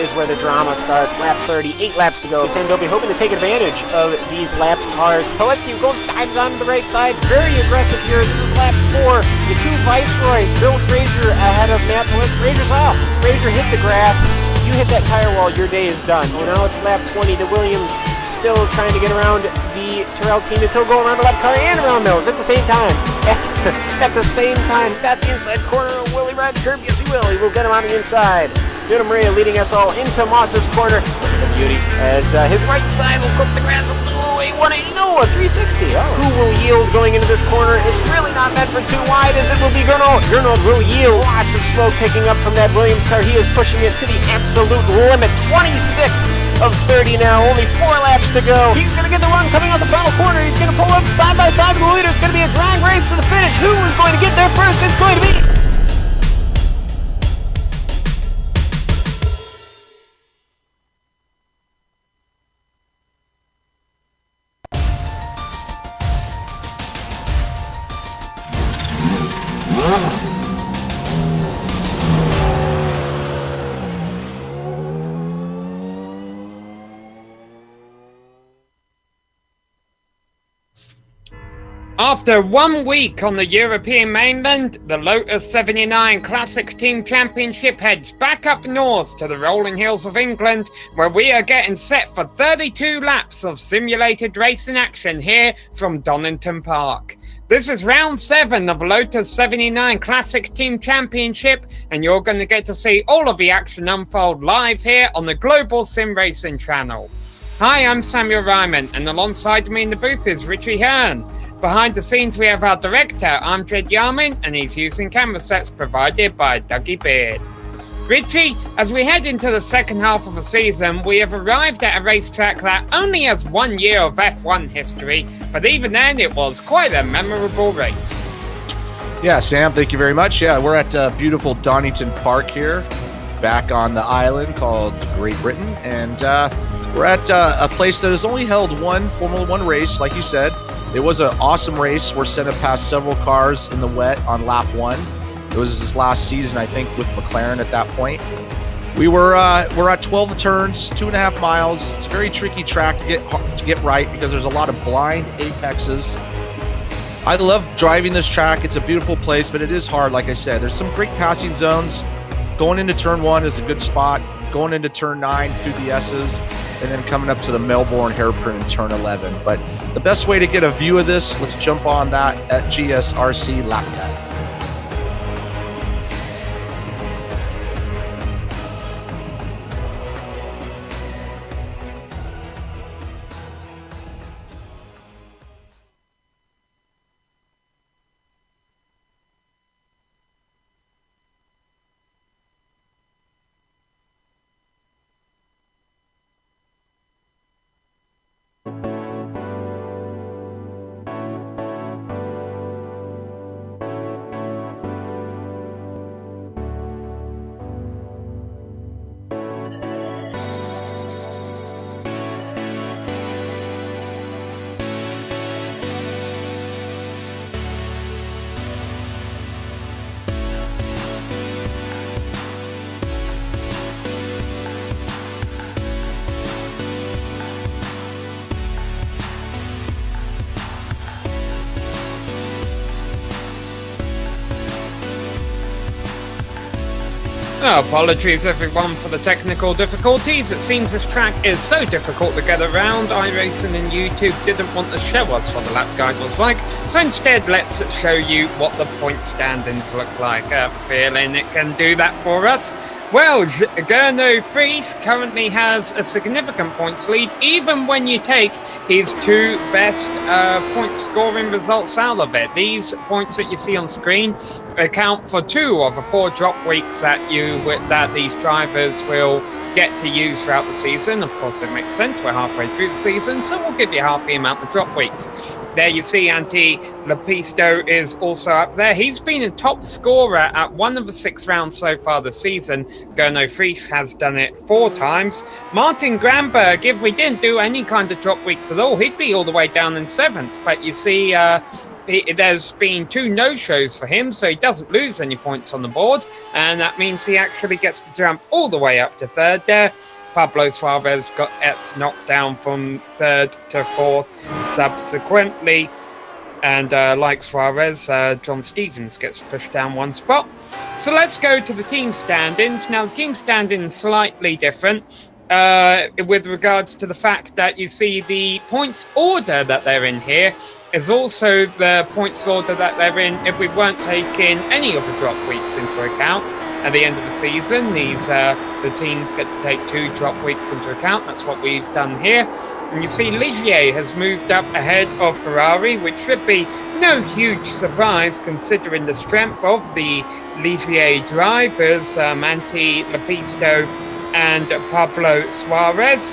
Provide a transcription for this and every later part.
is where the drama starts. Lap 30, 8 laps to go. Sandovi hoping to take advantage of these lapped cars. Pileski goes, dives onto the right side. Very aggressive here. This is lap 4. The two Viceroys. Bill Frazier ahead of Matt Pileski. Frazier's off. Frazier hit the grass. You hit that tire wall, your day is done. Well, now it's lap 20. The Williams still trying to get around the Terrell team as he'll go around the left car and around those at the same time. At the same time, he's got the inside corner. Will he ride the curb? Yes, he will. He will get him on the inside. Vito Maria leading us all into Moss's corner. Look at the beauty as his right side will cook the grass a little. A 180, no, a 360. Oh. Who will yield going into this corner? It's really not meant for too wide as it will be Gernald. Gernald will yield. Lots of smoke picking up from that Williams car. He is pushing it to the absolute limit. 26 of 30 now. Only 4 laps to go. He's going to get the run coming out the final corner. He's going to pull up side by side with the leader. It's going to be a drag race to the finish. Who is going to get there first? It's going to be... After 1 week on the European mainland, the Lotus 79 Classic Team Championship heads back up north to the rolling hills of England, where we are getting set for 32 laps of simulated racing action here from Donington Park. This is round 7 of Lotus 79 Classic Team Championship, and you're going to get to see all of the action unfold live here on the Global SimRacing Channel. Hi, I'm Samuel Ryman, and alongside me in the booth is Richie Hearn. Behind the scenes we have our director, Amjad Yamin, and he's using camera sets provided by Dougie Beard. Richie, as we head into the second half of the season, we have arrived at a racetrack that only has 1 year of F1 history, but even then it was quite a memorable race. Yeah, Sam, thank you very much. Yeah, we're at beautiful Donington Park here, back on the island called Great Britain, and we're at a place that has only held one Formula One race, like you said. It was an awesome race. We're sent past several cars in the wet on lap 1. It was this last season, I think, with McLaren at that point. We're at 12 turns, 2.5 miles. It's a very tricky track to get right because there's a lot of blind apexes. I love driving this track. It's a beautiful place, but it is hard, like I said. There's some great passing zones. Going into turn 1 is a good spot. Going into turn 9 through the S's, and then coming up to the Melbourne hairpin in turn 11. But the best way to get a view of this, let's jump on that at GSRC Lap Cat. Oh, apologies everyone for the technical difficulties. It seems this track is so difficult to get around. iRacing and YouTube didn't want to show us what the lap guide was like, so instead let's show you what the point standings look like. Feeling it can do that for us. Well, Gernot Prix currently has a significant points lead, even when you take his 2 best point scoring results out of it. These points that you see on screen account for 2 of the 4 drop weeks that these drivers will get to use throughout the season. Of course, it makes sense. We're halfway through the season, so we'll give you half the amount of drop weeks. There you see Antti Lepisto is also up there. He's been a top scorer at 1 of the 6 rounds so far this season. Gernot Prix has done it 4 times. Martin Gramberg, if we didn't do any kind of drop weeks at all, he'd be all the way down in 7th. But you see there's been 2 no-shows for him, so he doesn't lose any points on the board, and that means he actually gets to jump all the way up to 3rd there. Pablo Suarez gets knocked down from 3rd to 4th subsequently, and like Suarez, John Stevens gets pushed down 1 spot. So let's go to the team stand-ins. Now, the team stand-ins slightly different with regards to the fact that you see the points order that they're in here is also the points order that they're in if we weren't taking any of the drop weeks into account. At the end of the season, the teams get to take 2 drop weeks into account. That's what we've done here. And you see Ligier has moved up ahead of Ferrari, which should be no huge surprise considering the strength of the Ligier drivers, Manti Lepisto and Pablo Suarez.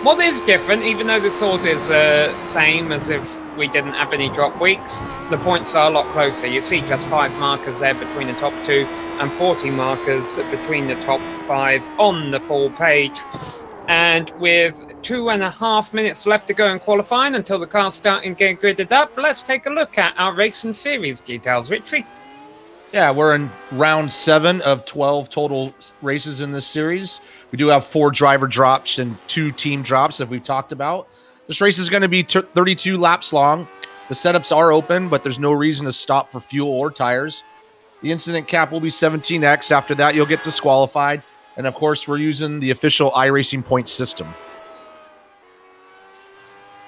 What is different, even though this order is the same as if we didn't have any drop weeks, the points are a lot closer. You see just 5 markers there between the top 2 and 40 markers between the top 5 on the full page. And with 2.5 minutes left to go in qualifying until the cars start and get gridded up, let's take a look at our racing series details. Richie? Yeah, we're in round 7 of 12 total races in this series. We do have 4 driver drops and 2 team drops that we've talked about. This race is going to be 32 laps long. The setups are open, but there's no reason to stop for fuel or tires. The incident cap will be 17x. After that, you'll get disqualified. And of course, we're using the official iRacing point system.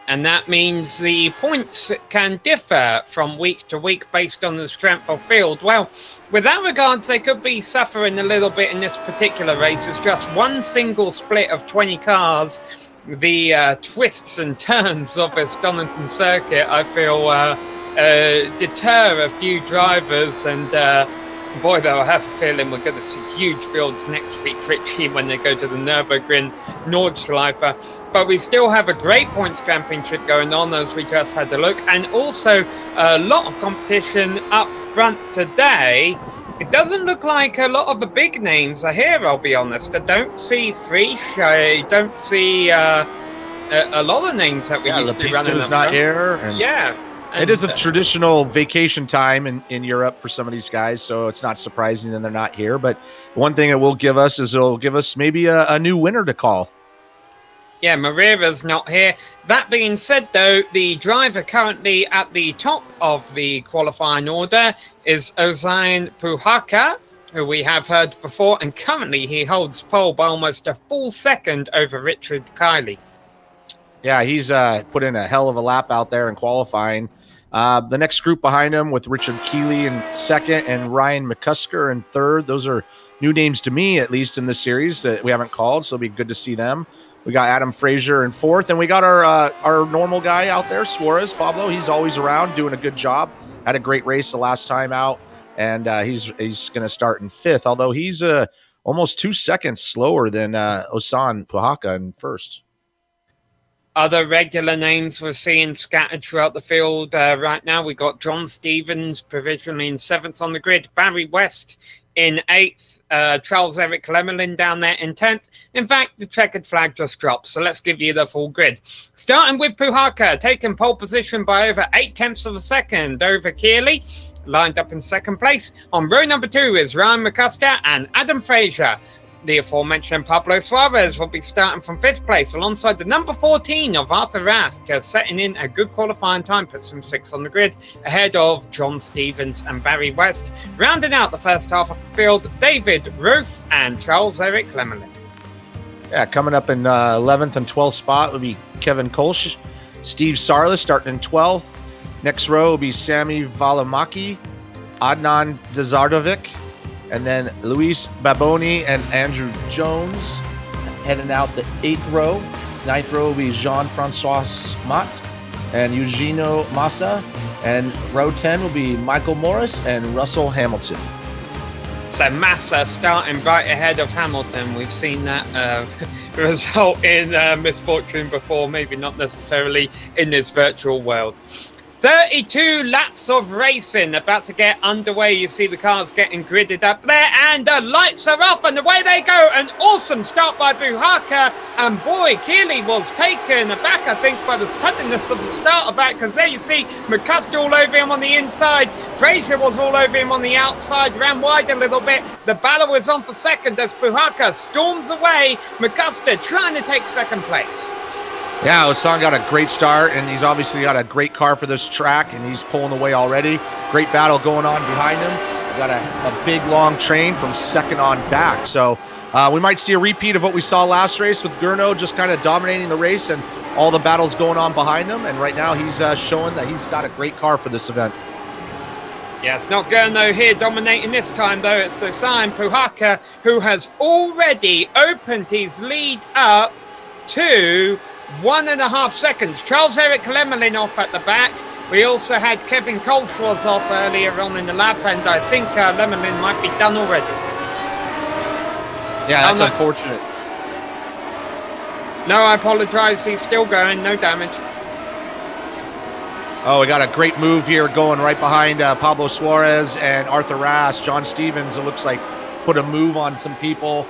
And that means the points can differ from week to week based on the strength of field. Well, with that regards, they could be suffering a little bit in this particular race. It's just one single split of 20 cars. The twists and turns of this Donington circuit, I feel, deter a few drivers. And boy, though, I have a feeling we're going to see huge fields next week, Richie, when they go to the Nürburgring Nordschleife. But we still have a great points championship going on, as we just had a look, and also a lot of competition up front today. It doesn't look like a lot of the big names are here, I'll be honest. I don't see Prix. I don't see a lot of names that we used to be running up not front. here. And Yeah. And it is the traditional vacation time in Europe for some of these guys, so it's not surprising that they're not here. But one thing it will give us is it'll give us maybe a new winner to call. Yeah, Marira's not here. That being said, though, the driver currently at the top of the qualifying order is Ozan Puhaka, who we have heard before, and currently he holds pole by almost a full second over Richard Kiley. Yeah, he's put in a hell of a lap out there in qualifying. The next group behind him with Richard Keeley in 2nd and Ryan McCusker in 3rd. Those are new names to me, at least in this series, that we haven't called, so it'll be good to see them. We got Adam Frazier in 4th, and we got our normal guy out there, Suarez, Pablo. He's always around, doing a good job. Had a great race the last time out, and he's going to start in 5th, although he's almost 2 seconds slower than Ozan Puhaka in 1st. Other regular names we're seeing scattered throughout the field right now. We got John Stevens provisionally in 7th on the grid, Barry West in 8th, Charles-Eric Lemelin down there in 10th. In fact, the checkered flag just dropped, so let's give you the full grid. Starting with Puhaka, taking pole position by over 0.8 of a second over Keeley, lined up in 2nd place. On row number 2 is Ryan McCusker and Adam Frazier. The aforementioned Pablo Suarez will be starting from 5th place alongside the number 14 of Arthur Rask, setting in a good qualifying time, puts him 6th on the grid, ahead of John Stevens and Barry West. Rounding out the first half of the field, David Roof and Charles-Eric Lemelin. Yeah, coming up in 11th and 12th spot will be Kevin Kolsch. Steve Sarlis starting in 12th. Next row will be Sami Valimaki, Adnan Dazardovic, and then Luis Baboni and Andrew Jones heading out the 8th row. 9th row will be Jean-Francois Mott and Eugenio Massa. And row 10 will be Michael Morris and Russell Hamilton. So Massa starting right ahead of Hamilton. We've seen that result in misfortune before, maybe not necessarily in this virtual world. 32 laps of racing about to get underway. You see the cars getting gridded up there, and the lights are off, and away they go. An awesome start by Buhaka, and boy, Keeley was taken aback, I think, by the suddenness of the start of that, because there you see McCusker all over him on the inside. Fraser was all over him on the outside, ran wide a little bit. The battle was on for second as Buhaka storms away. McCusker trying to take second place. Yeah, Hassan got a great start, and he's obviously got a great car for this track, and he's pulling away already. Great battle going on behind him. We got a big, long train from second on back. So we might see a repeat of what we saw last race with Gurno just kind of dominating the race and all the battles going on behind him. And right now he's showing that he's got a great car for this event. Yeah, it's not Gurno here dominating this time, though. It's Hassan Buhaka, who has already opened his lead up to 1.5 seconds. Charles-Eric Lemelin off at the back. We also had Kevin Colschwas off earlier on in the lap, and I think Lemelin might be done already. Yeah, that's unfortunate. No, I apologize. He's still going. No damage. Oh, we got a great move here going right behind Pablo Suarez and Arthur Rass. John Stevens, it looks like, put a move on some people.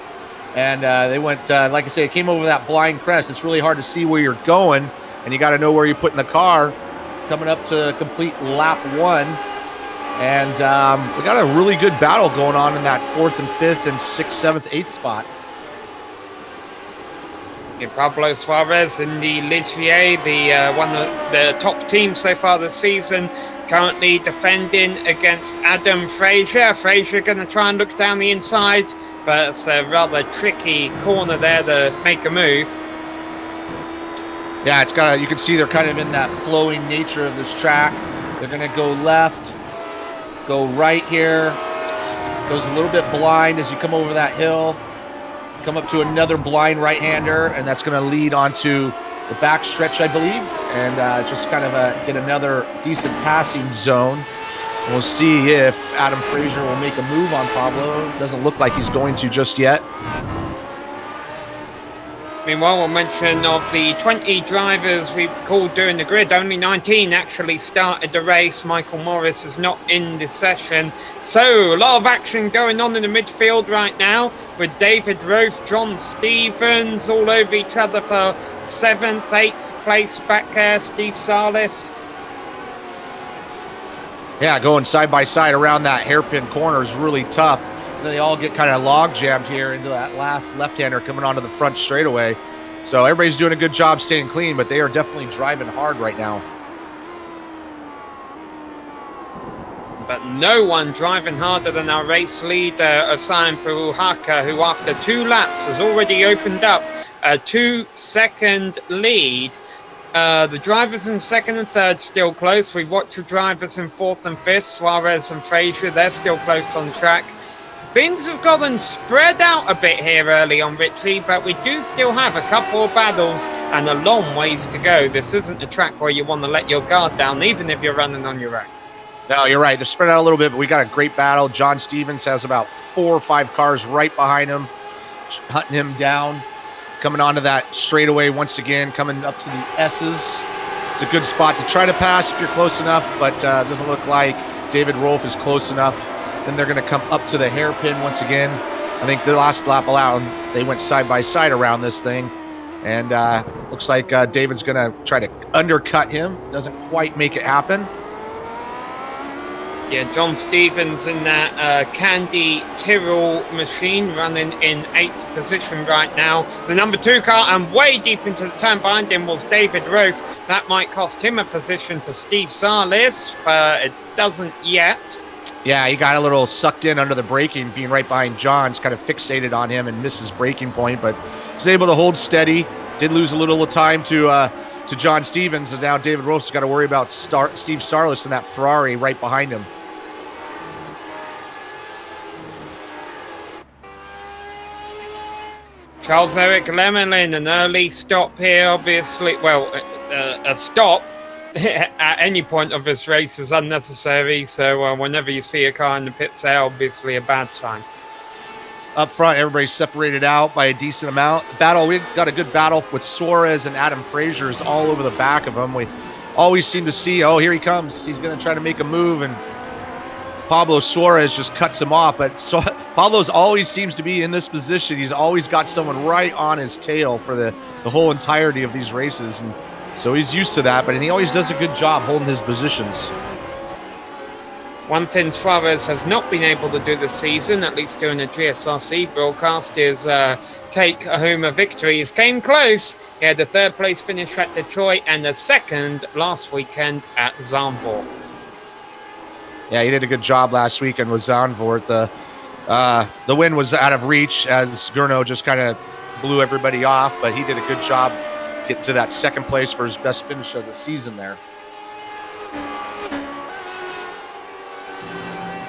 And they went, like I say, it came over that blind crest. It's really hard to see where you're going, and you got to know where you're putting the car. Coming up to complete lap 1. And we got a really good battle going on in that 4th and 5th and 6th, 7th, 8th spot. Yeah, Pablo Suarez in the Ligier, one of the top teams so far this season, currently defending against Adam Fraser. Fraser going to try and look down the inside, but it's a rather tricky corner there to make a move. Yeah, it's got. You can see they're kind of in that flowing nature of this track. They're going to go left, go right here. Goes a little bit blind as you come over that hill. Come up to another blind right-hander, and that's going to lead onto the back stretch, I believe, and just kind of get another decent passing zone. We'll see if Adam Fraser will make a move on Pablo. Doesn't look like he's going to just yet. Meanwhile, we'll mention of the 20 drivers we called during the grid, only 19 actually started the race. Michael Morris is not in this session. So, a lot of action going on in the midfield right now with David Roth, John Stevens all over each other for 7th, 8th place back there. Steve Salis. Yeah, going side by side around that hairpin corner is really tough. They all get kind of log jammed here into that last left-hander coming onto the front straightaway. So everybody's doing a good job staying clean, but they are definitely driving hard right now. But no one driving harder than our race leader, Hassan Buhaka, who after 2 laps has already opened up a 2-second lead. The drivers in 2nd and 3rd still close. We watch the drivers in 4th and 5th, Suarez and Fraser, they're still close on track. Things have gotten spread out a bit here early on, Richie, but we do still have a couple of battles and a long ways to go. This isn't a track where you want to let your guard down, even if you're running on your own. No, you're right. They're spread out a little bit, but we got a great battle. John Stevens has about 4 or 5 cars right behind him, hunting him down. Coming onto that straightaway once again, coming up to the S's. It's a good spot to try to pass if you're close enough, but it doesn't look like David Rolfe is close enough. Then they're going to come up to the hairpin once again. I think the last lap allowed, they went side by side around this thing. And looks like David's going to try to undercut him. Doesn't quite make it happen. Yeah, John Stevens in that Candy Tyrrell machine running in 8th position right now. The number 2 car, and way deep into the turn behind him was David Roth. That might cost him a position to Steve Salis, but it doesn't yet. Yeah, he got a little sucked in under the braking, being right behind John's, kind of fixated on him and missed his braking point, but was able to hold steady. Did lose a little time to John Stevens, and now David Roth's got to worry about Steve Salis in that Ferrari right behind him. Charles-Eric Lemelin, an early stop here, obviously. Well, a stop at any point of this race is unnecessary, so whenever you see a car in the pits, they're obviously a bad sign. Up front, everybody's separated out by a decent amount. We got a good battle with Suarez and Adam Fraser is all over the back of them. always seem to see, oh, here he comes. He's going to try to make a move, and Pablo Suarez just cuts him off. But Pablo's always seems to be in this position. He's always got someone right on his tail for the whole entirety of these races. And so he's used to that, but he always does a good job holding his positions. One thing Suarez has not been able to do this season, at least during the GSRC broadcast, is take home a victory. It came close. He had the 3rd place finish at Detroit and the 2nd last weekend at Zandvoort. Yeah, he did a good job last weekend with Zandvoort. The win was out of reach as Gurno just kind of blew everybody off, but he did a good job getting to that 2nd place for his best finish of the season there.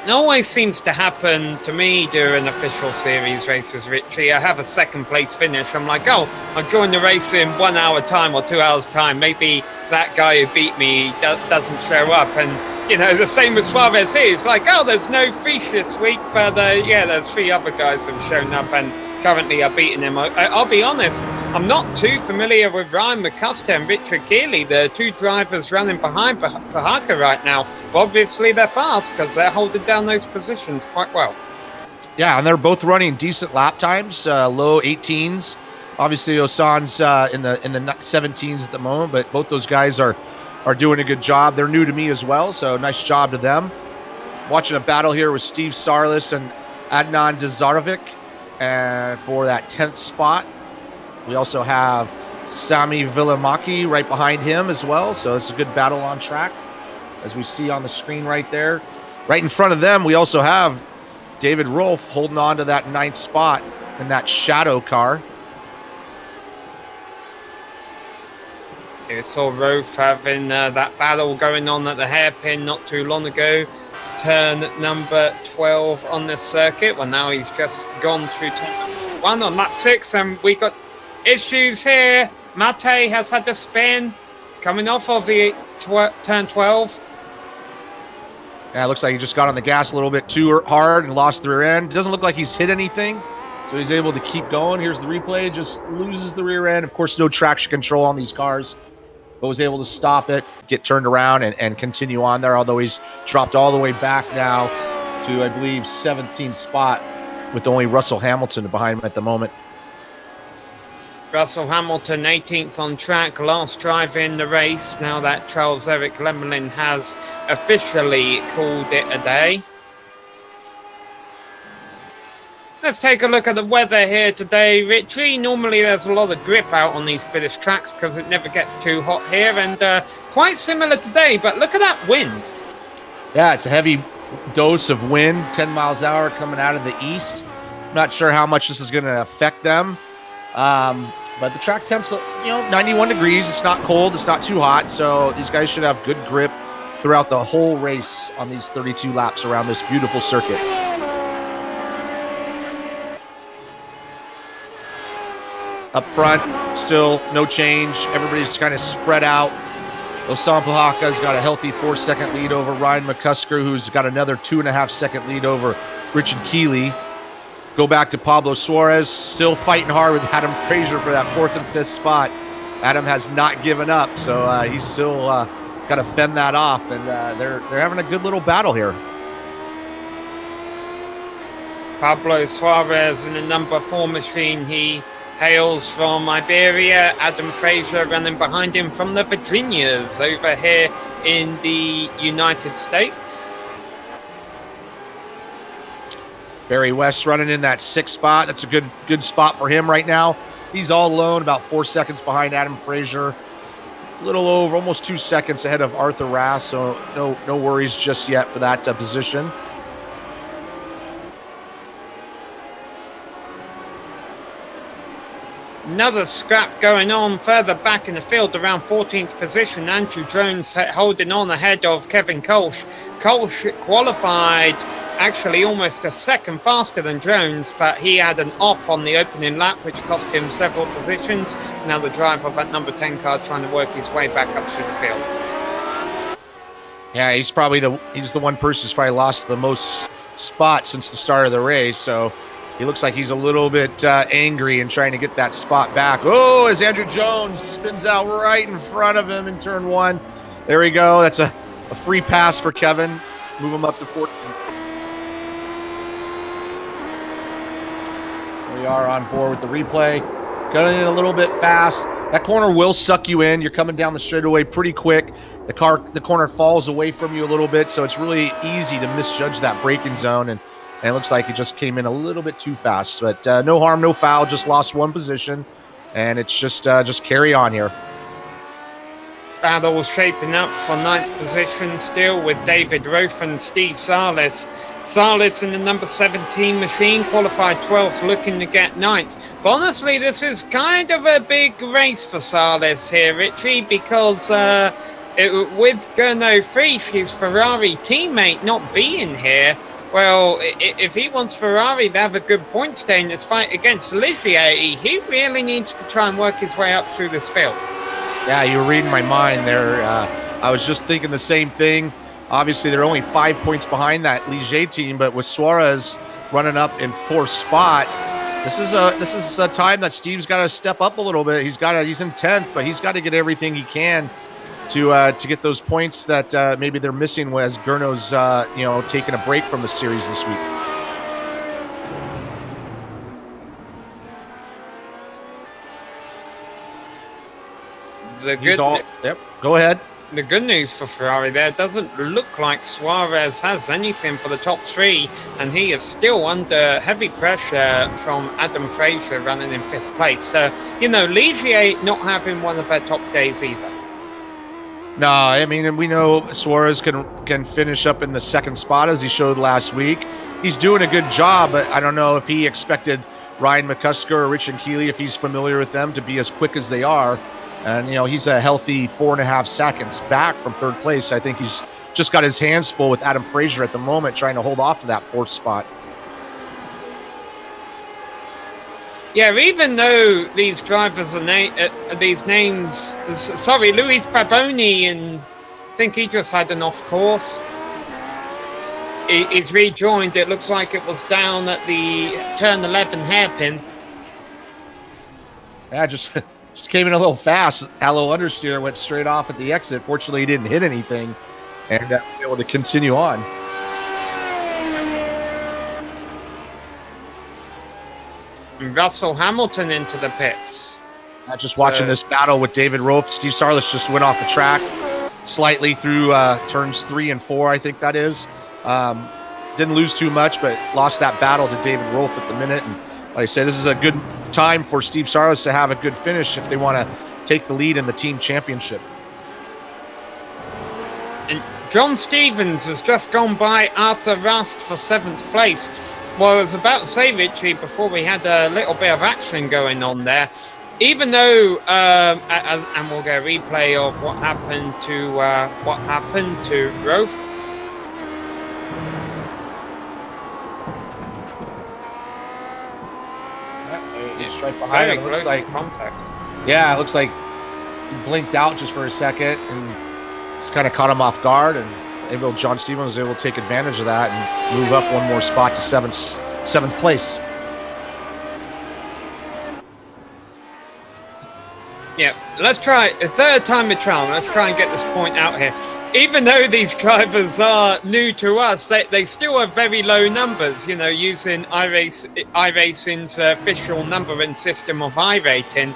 It always seems to happen to me during official series races, Richie. I have a 2nd place finish. I'm like, oh, I'll join the race in 1 hour time or 2 hours time. Maybe that guy who beat me doesn't show up. And, you know, the same with Suarez here. It's like, oh, there's no Fish this week. But, yeah, there's 3 other guys who've shown up and currently are beating him. I'll be honest, I'm not too familiar with Ryan McCusker and Richard Keeley, the 2 drivers running behind Pahaka right now. But obviously they're fast because they're holding down those positions quite well. Yeah, and they're both running decent lap times, low 18s. Obviously Osan's in the 17s at the moment, but both those guys are doing a good job. They're new to me as well, so nice job to them. Watching a battle here with Steve Sarlis and Adnan Dzarovic. And for that 10th spot, we also have Sami Vilimaki right behind him as well. So it's a good battle on track, as we see on the screen right there. Right in front of them, we also have David Rolfe holding on to that 9th spot in that shadow car. We saw Rolfe having that battle going on at the hairpin not too long ago. Turn number 12 on the circuit. Well, now he's just gone through turn 1 on lap 6, and we got issues here. Mate has had to spin coming off of the turn 12. Yeah, it looks like he just got on the gas a little bit too hard and lost the rear end. It doesn't look like he's hit anything, so he's able to keep going. Here's the replay, just loses the rear end. Of course, no traction control on these cars, but was able to stop it, get turned around, and continue on there, although he's dropped all the way back now to, I believe, 17th spot with only Russell Hamilton behind him at the moment. Russell Hamilton, 18th on track, last drive in the race, now that Charles-Eric Lemelin has officially called it a day. Let's take a look at the weather here today, Richie. Normally there's a lot of grip out on these British tracks because it never gets too hot here, and quite similar today, but look at that wind. Yeah, it's a heavy dose of wind, 10 miles an hour coming out of the east. I'm not sure how much this is going to affect them, but the track temp's, 91 degrees. It's not cold, it's not too hot, so these guys should have good grip throughout the whole race on these 32 laps around this beautiful circuit. Up front, still no change. Everybody's kind of spread out. Osan Pahaka's got a healthy 4-second lead over Ryan McCusker, who's got another 2.5-second lead over Richard Keeley. Go back to Pablo Suarez, still fighting hard with Adam Frazier for that 4th and 5th spot. Adam has not given up, so he's still got to fend that off, and they're having a good little battle here. Pablo Suarez in the number 4 machine. He hails from Iberia. Adam Frazier running behind him from the Virginias over here in the United States. Barry West running in that 6th spot. That's a good spot for him right now. He's all alone, about 4 seconds behind Adam Frazier. A little over, almost 2 seconds ahead of Arthur Rass, so no worries just yet for that position. Another scrap going on further back in the field around 14th position. Andrew Jones holding on ahead of Kevin Kolsch. Kolsch qualified actually almost a second faster than Jones, but he had an off on the opening lap, which cost him several positions. Now the driver of that number 10 car trying to work his way back up through the field. Yeah, he's the one person who's probably lost the most spots since the start of the race, so he looks like he's a little bit angry and trying to get that spot back. Oh, as Andrew Jones spins out right in front of him in turn 1. There we go. That's a free pass for Kevin. Move him up to 14. We are on board with the replay. Going in a little bit fast. That corner will suck you in. You're coming down the straightaway pretty quick. The corner falls away from you a little bit, so it's really easy to misjudge that braking zone. And it looks like it just came in a little bit too fast. But no harm, no foul. Just lost one position, and it's just carry on here. Battle shaping up for 9th position still with David Roth and Steve Salis. Salis in the number 17 machine, qualified 12th, looking to get 9th. But honestly, this is kind of a big race for Salis here, Richie, because with Gernot Frisch, his Ferrari teammate, not being here, well, if he wants Ferrari to have a good point stay in this fight against Ligier, he really needs to try and work his way up through this field. Yeah, you were reading my mind there. I was just thinking the same thing. Obviously, they're only 5 points behind that Ligier team, but with Suarez running up in 4th spot, this is a time that Steve's got to step up a little bit. He's in 10th, but he's got to get everything he can to get those points that maybe they're missing as Gernot's taking a break from the series this week. Yep. Go ahead. The good news for Ferrari there, doesn't look like Suarez has anything for the top 3, and he is still under heavy pressure from Adam Fraser running in 5th place. So, Ligier not having one of their top days either. No, I mean, and we know Suarez can finish up in the 2nd spot as he showed last week. He's doing a good job, but I don't know if he expected Ryan McCusker or Richard Keeley, if he's familiar with them, to be as quick as they are. And, he's a healthy 4.5 seconds back from 3rd place. I think he's just got his hands full with Adam Fraser at the moment, trying to hold off to that 4th spot. Yeah, even though these drivers are these names, sorry, Luis Baboni, and I think he just had an off course. He's rejoined. It looks like it was down at the turn 11 hairpin. Yeah, just came in a little fast. Allo understeer went straight off at the exit. Fortunately, he didn't hit anything and was able to continue on. And Russell Hamilton into the pits. Just watching this battle with David Roth. Steve Sarlis just went off the track slightly through turns 3 and 4, I think that is. Didn't lose too much, but lost that battle to David Roth at the minute. And like I say, this is a good time for Steve Sarlis to have a good finish if they want to take the lead in the team championship. And John Stevens has just gone by Arthur Rust for 7th place. Well, I was about to say, Richie, before we had a little bit of action going on there, even though, and we'll get a replay of what happened to Roth. He's right behind him. It looks like contact. Yeah, it looks like he blinked out just for a second and just kind of caught him off guard, and John Stevens was able to take advantage of that and move up one more spot to 7th place. Yeah, let's try a 3rd time a charm. Let's try and get this point out here. Even though these drivers are new to us, they still have very low numbers, using iRacing's official numbering system of iRating.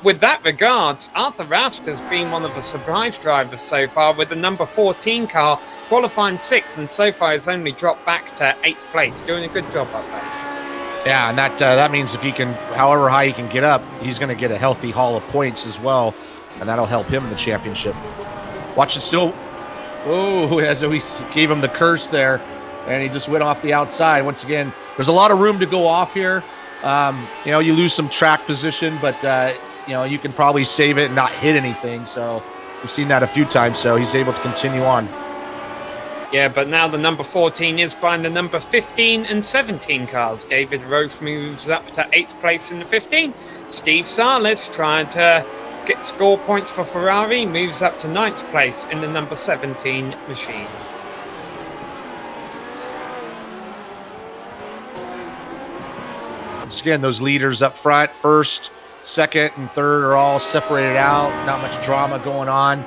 With that regards, Arthur Rast has been one of the surprise drivers so far, with the number 14 car qualifying 6th, and so far has only dropped back to 8th place, doing a good job up there. Yeah, and that means if he can, however high he can get up, he's going to get a healthy haul of points as well, and that'll help him in the championship. Watch it still. Oh, as we gave him the curse there, and he just went off the outside. Once again, there's a lot of room to go off here. You lose some track position, but you can probably save it and not hit anything. So we've seen that a few times. So he's able to continue on. Yeah, but now the number 14 is behind the number 15 and 17 cars. David Roth moves up to 8th place in the 15. Steve Sarlis trying to get score points for Ferrari, moves up to 9th place in the number 17 machine. Once again, those leaders up front, 1st, 2nd, and 3rd are all separated out. Not much drama going on.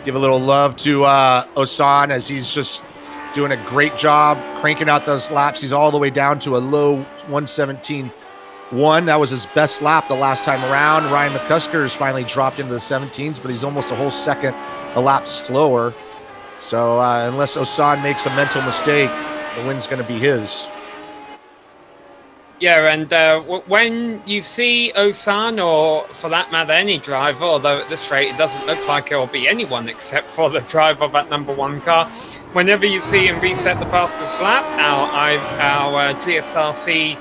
Give a little love to Osan as he's just doing a great job cranking out those laps. He's all the way down to a low 1:17.1. That was his best lap the last time around. Ryan McCusker's finally dropped into the 17s, but he's almost a whole second a lap slower. So unless Osan makes a mental mistake, the win's going to be his. Yeah, and when you see Osan, or for that matter any driver, although at this rate it doesn't look like it will be anyone except for the driver of that #1 car, whenever you see him reset the fastest lap, our GSRC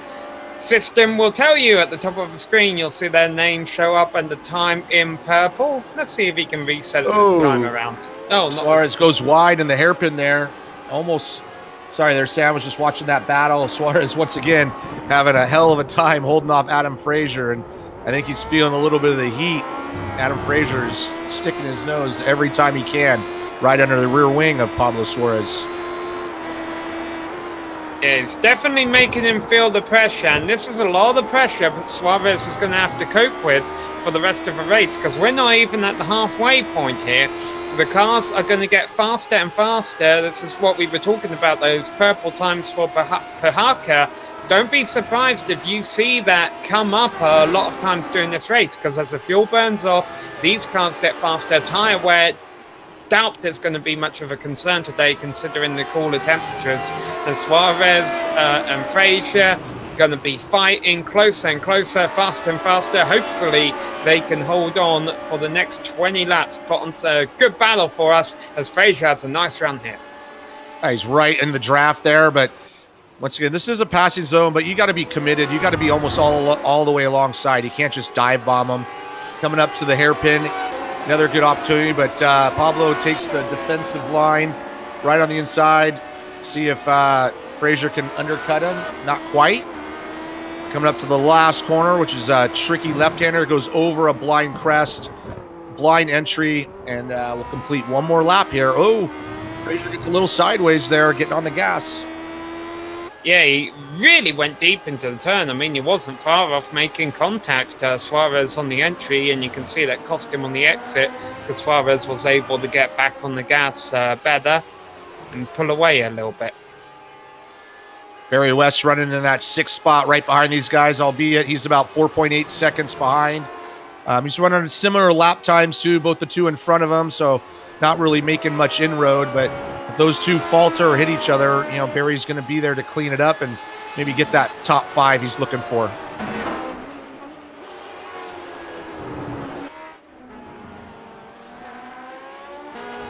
system will tell you at the top of the screen. You'll see their name show up and the time in purple. Let's see if he can reset it this time around. Oh, Suarez goes wide in the hairpin there. Almost. Sorry there, Sam. Was just watching that battle. Suarez once again having a hell of a time holding off Adam Frazier, and I think he's feeling a little bit of the heat. Adam Frazier is sticking his nose every time he can right under the rear wing of Pablo Suarez. It's definitely making him feel the pressure, and this is a lot of the pressure that Suarez is going to have to cope with for the rest of the race, because we're not even at the halfway point here. The cars are going to get faster and faster. This is what we were talking about, those purple times for Peterson. Don't be surprised if you see that come up a lot of times during this race, because as the fuel burns off, these cars get faster. Tire wear, doubt there's going to be much of a concern today considering the cooler temperatures. And Suarez and Frazier going to be fighting closer and closer, faster and faster. Hopefully they can hold on for the next 20 laps. Put on a good battle for us as Frazier has a nice run here. He's right in the draft there, but once again, this is a passing zone, but you got to be committed. You got to be almost all the way alongside. You can't just dive bomb them. Coming up to the hairpin, another good opportunity, but Pablo takes the defensive line right on the inside. See if Frazier can undercut him. Not quite. Coming up to the last corner, which is a tricky left-hander. Goes over a blind crest, blind entry, and we'll complete one more lap here. Oh, Frazier gets a little sideways there, getting on the gas. Yeah, he really went deep into the turn. I mean, he wasn't far off making contact. Suarez on the entry, and you can see that cost him on the exit, because Suarez was able to get back on the gas better and pull away a little bit. Barry West running in that 6th spot right behind these guys, albeit he's about 4.8 seconds behind. He's running similar lap times to both the two in front of him, so not really making much inroad. But if those two falter or hit each other, you know, Barry's going to be there to clean it up and maybe get that top 5 he's looking for.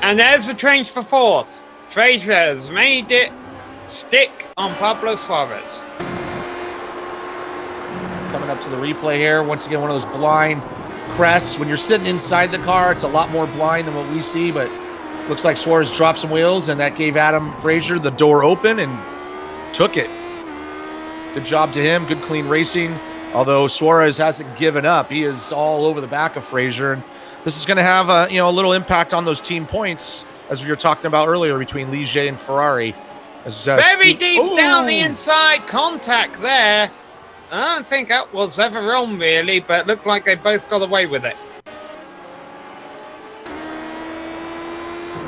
And there's the change for 4th. Frazier has made it stick on Pablo Suarez. Coming up to the replay here. Once again, one of those blind crests. When you're sitting inside the car, it's a lot more blind than what we see, but looks like Suarez dropped some wheels, and that gave Adam Frazier the door open and took it. Good job to him. Good, clean racing. Although Suarez hasn't given up. He is all over the back of Frazier, and this is going to have a little impact on those team points, as we were talking about earlier, between Ligier and Ferrari. Very deep down the inside, contact there. I don't think that was ever on, really, but it looked like they both got away with it.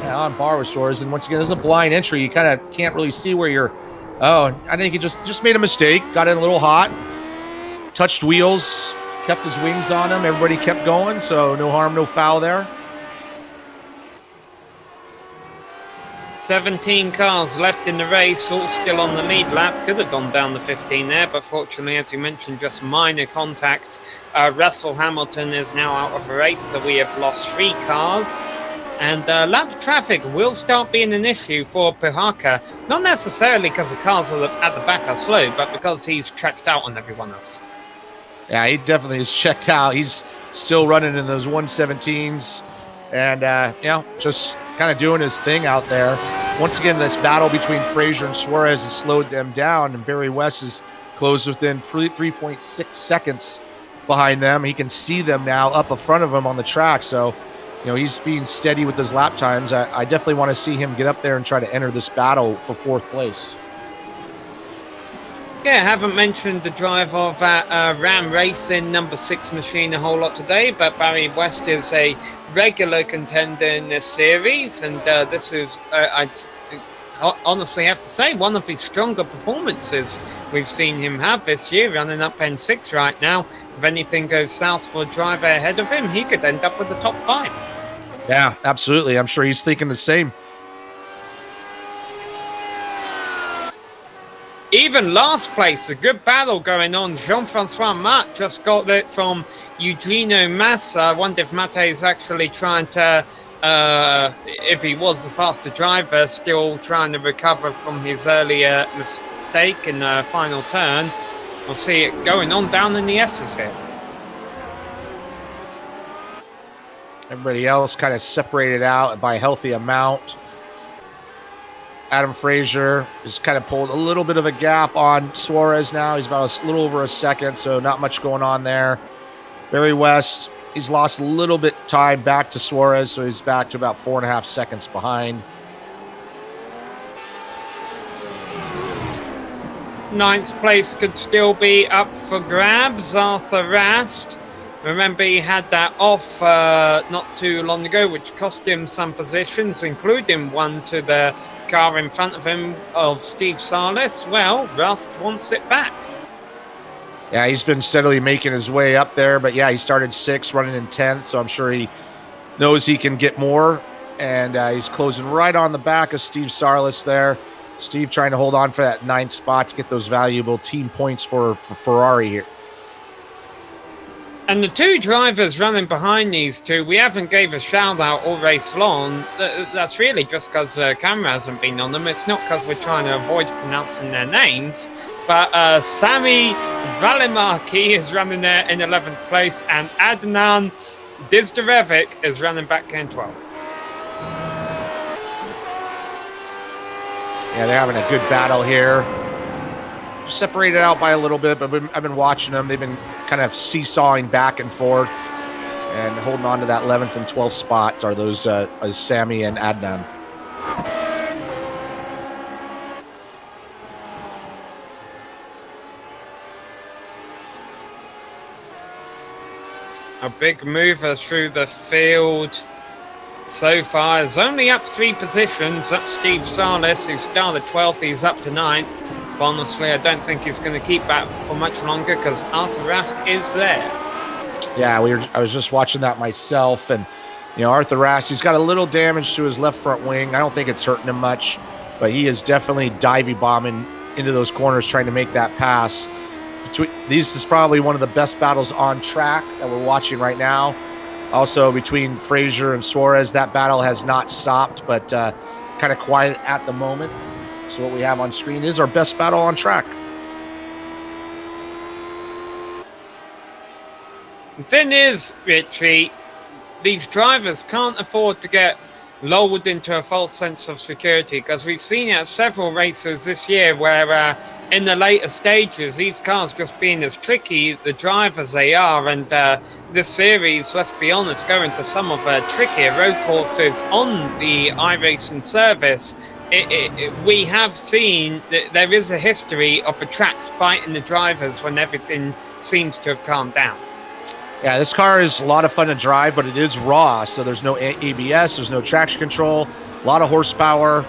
Yeah, on par with Suarez, and once again, this is a blind entry. You kind of can't really see where you're. Oh, I think he just made a mistake. Got in a little hot. Touched wheels. Kept his wings on him. Everybody kept going, so no harm, no foul there. 17 cars left in the race, all still on the lead lap. Could have gone down the 15 there, but fortunately, as you mentioned, just minor contact. Russell Hamilton is now out of the race, so we have lost 3 cars. And lap traffic will start being an issue for Peterson, not necessarily because the cars at the back are slow, but because he's checked out on everyone else. Yeah, he definitely is checked out. He's still running in those 117s and, just kind of doing his thing out there. Once again, this battle between Frazier and Suarez has slowed them down, and Barry West is closed within 3.6 seconds behind them. He can see them now up in front of him on the track, so he's being steady with his lap times. I definitely want to see him get up there and try to enter this battle for 4th place. Yeah, I haven't mentioned the driver of that Ram Racing number 6 machine a whole lot today, but Barry West is a regular contender in this series, and this is, I'd honestly have to say, one of his stronger performances we've seen him have this year, running up N6 right now. If anything goes south for a driver ahead of him, he could end up with the top 5. Yeah, absolutely. I'm sure he's thinking the same. Even last place, a good battle going on. Jean-Francois Mat just got it from Eugenio Massa. I wonder if Mate is actually trying to, if he was the faster driver, still trying to recover from his earlier mistake in the final turn. We'll see it going on down in the S's here. Everybody else kind of separated out by a healthy amount. Adam Frazier has kind of pulled a little bit of a gap on Suarez now. He's about a little over a second, so not much going on there. Barry West, he's lost a little bit time back to Suarez, so he's back to about 4.5 seconds behind. 9th place could still be up for grabs. Arthur Rast. Remember, he had that off not too long ago, which cost him some positions, including one to the car in front of him of Steve Salis. Well, Rust wants it back. Yeah, he's been steadily making his way up there, but yeah, he started 6th, running in 10th, so I'm sure he knows he can get more, and he's closing right on the back of Steve Salis there. Steve trying to hold on for that 9th spot to get those valuable team points for Ferrari here. And the 2 drivers running behind these 2, we haven't gave a shout out or race long. That's really just because the camera hasn't been on them. It's not because we're trying to avoid pronouncing their names. But Sami Valimarki is running there in 11th place, and Adnan Dizdarevic is running back in 12th. Yeah, they're having a good battle here. Separated out by a little bit, but I've been watching them. They've been kind of seesawing back and forth and holding on to that 11th and 12th spot are those Sammy and Adnan. A big mover through the field so far is only up 3 positions. That's Steve Salis, who started 12th. He's up to 9th. But honestly, I don't think he's going to keep that for much longer because Arthur Rask is there. Yeah, I was just watching that myself, and you know, Arthur Rask, he's got a little damage to his left front wing. I don't think it's hurting him much, but he is definitely divey bombing into those corners trying to make that pass. This is probably one of the best battles on track that we're watching right now. Also, between Frazier and Suarez, that battle has not stopped, but kind of quiet at the moment. So what we have on screen is our best battle on track. The thing is, Richie, these drivers can't afford to get lulled into a false sense of security, because we've seen at several races this year where in the later stages, these cars just being as tricky, the drivers they are, and this series, let's be honest, going to some of the trickier road courses on the iRacing service, we have seen that there is a history of the track spiting the drivers when everything seems to have calmed down. Yeah, this car is a lot of fun to drive, but it is raw, so there's no ABS, there's no traction control, a lot of horsepower,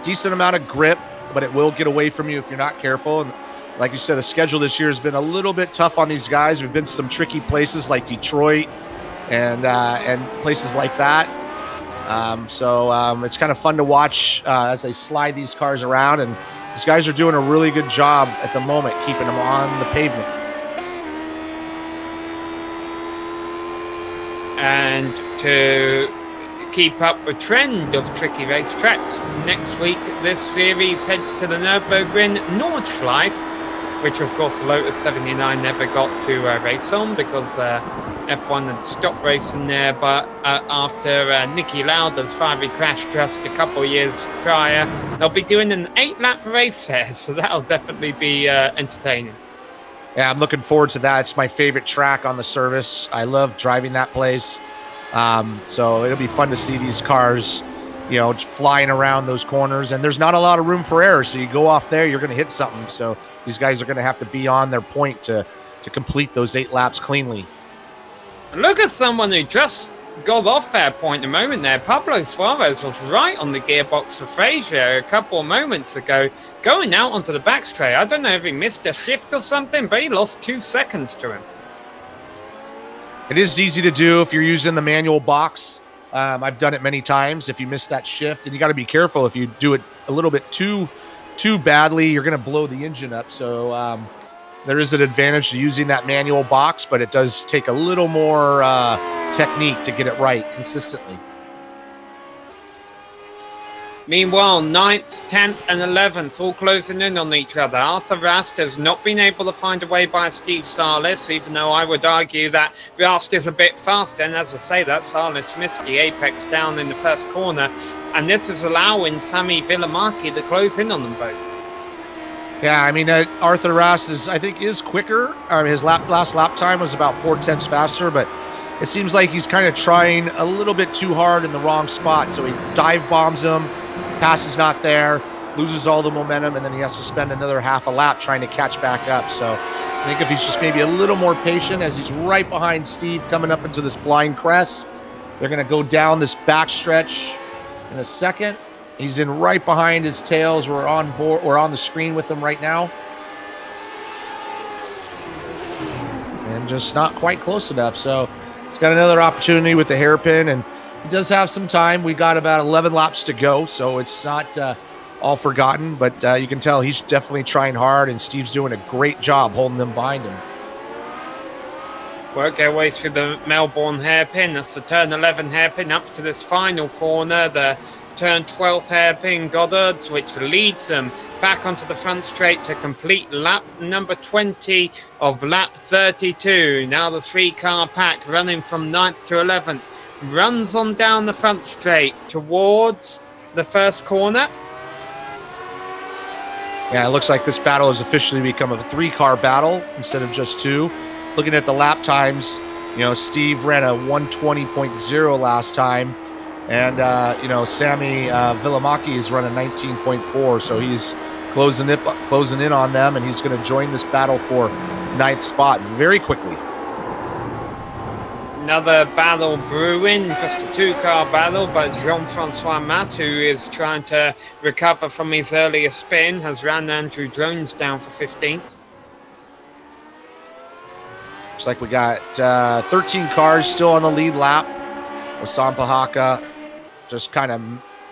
decent amount of grip, but it will get away from you if you're not careful. And like you said, the schedule this year has been a little bit tough on these guys. We've been to some tricky places like Detroit and places like that. So it's kind of fun to watch as they slide these cars around, and these guys are doing a really good job at the moment keeping them on the pavement. And to keep up a trend of tricky racetracks, next week this series heads to the Nürburgring Nordschleife, which of course the Lotus 79 never got to race on because F1 had stopped racing there, but after Niki Lauda's fiery crash just a couple of years prior, they'll be doing an 8-lap race there, so that'll definitely be entertaining. Yeah, I'm looking forward to that. It's my favorite track on the service. I love driving that place. So it'll be fun to see these cars you know, flying around those corners, and there's not a lot of room for error. So you go off there, you're going to hit something. So these guys are going to have to be on their point to complete those 8 laps cleanly. And look at someone who just got off their point a moment there. Pablo Suarez was right on the gearbox of Frazier a couple of moments ago, going out onto the back straight. I don't know if he missed a shift or something, but he lost 2 seconds to him. It is easy to do if you're using the manual box. I've done it many times. If you miss that shift, and you got to be careful if you do it a little bit too badly, you're going to blow the engine up. So there is an advantage to using that manual box, but it does take a little more technique to get it right consistently. Meanwhile, 9th, 10th, and 11th all closing in on each other. Arthur Rast has not been able to find a way by Steve Salis, even though I would argue that Rast is a bit faster. And as I say, that Salis missed the apex down in the first corner. And this is allowing Sami Villamarchi to close in on them both. Yeah, I mean, Arthur Rast I think is quicker. His last lap time was about 4/10 faster, but it seems like he's kind of trying a little bit too hard in the wrong spot. So he dive bombs him, pass is not there, loses all the momentum, and then he has to spend another half a lap trying to catch back up. So I think if he's just maybe a little more patient, as he's right behind Steve coming up into this blind crest, they're going to go down this back stretch in a second. He's in right behind his tails. We're on board. We're on the screen with him right now. And just not quite close enough. So he's got another opportunity with the hairpin, and he does have some time. We got about 11 laps to go, so it's not all forgotten. But you can tell he's definitely trying hard, and Steve's doing a great job holding them behind him. Work their way through the Melbourne hairpin. That's the turn 11 hairpin up to this final corner. The turn 12 hairpin Goddards, which leads them back onto the front straight to complete lap number 20 of lap 32. Now the 3-car pack running from 9th to 11th runs on down the front straight towards the first corner. Yeah, it looks like this battle has officially become a 3-car battle instead of just 2. Looking at the lap times, you know, Steve ran a 1:20.0 last time. And, you know, Sami Villamarchi is running 19.4, so he's closing in on them, and he's going to join this battle for 9th spot very quickly. Another battle brewing, just a 2-car battle, but Jean-Francois Mat, who is trying to recover from his earlier spin, has ran Andrew Jones down for 15th. Looks like we got 13 cars still on the lead lap. Osam Pahaka just kind of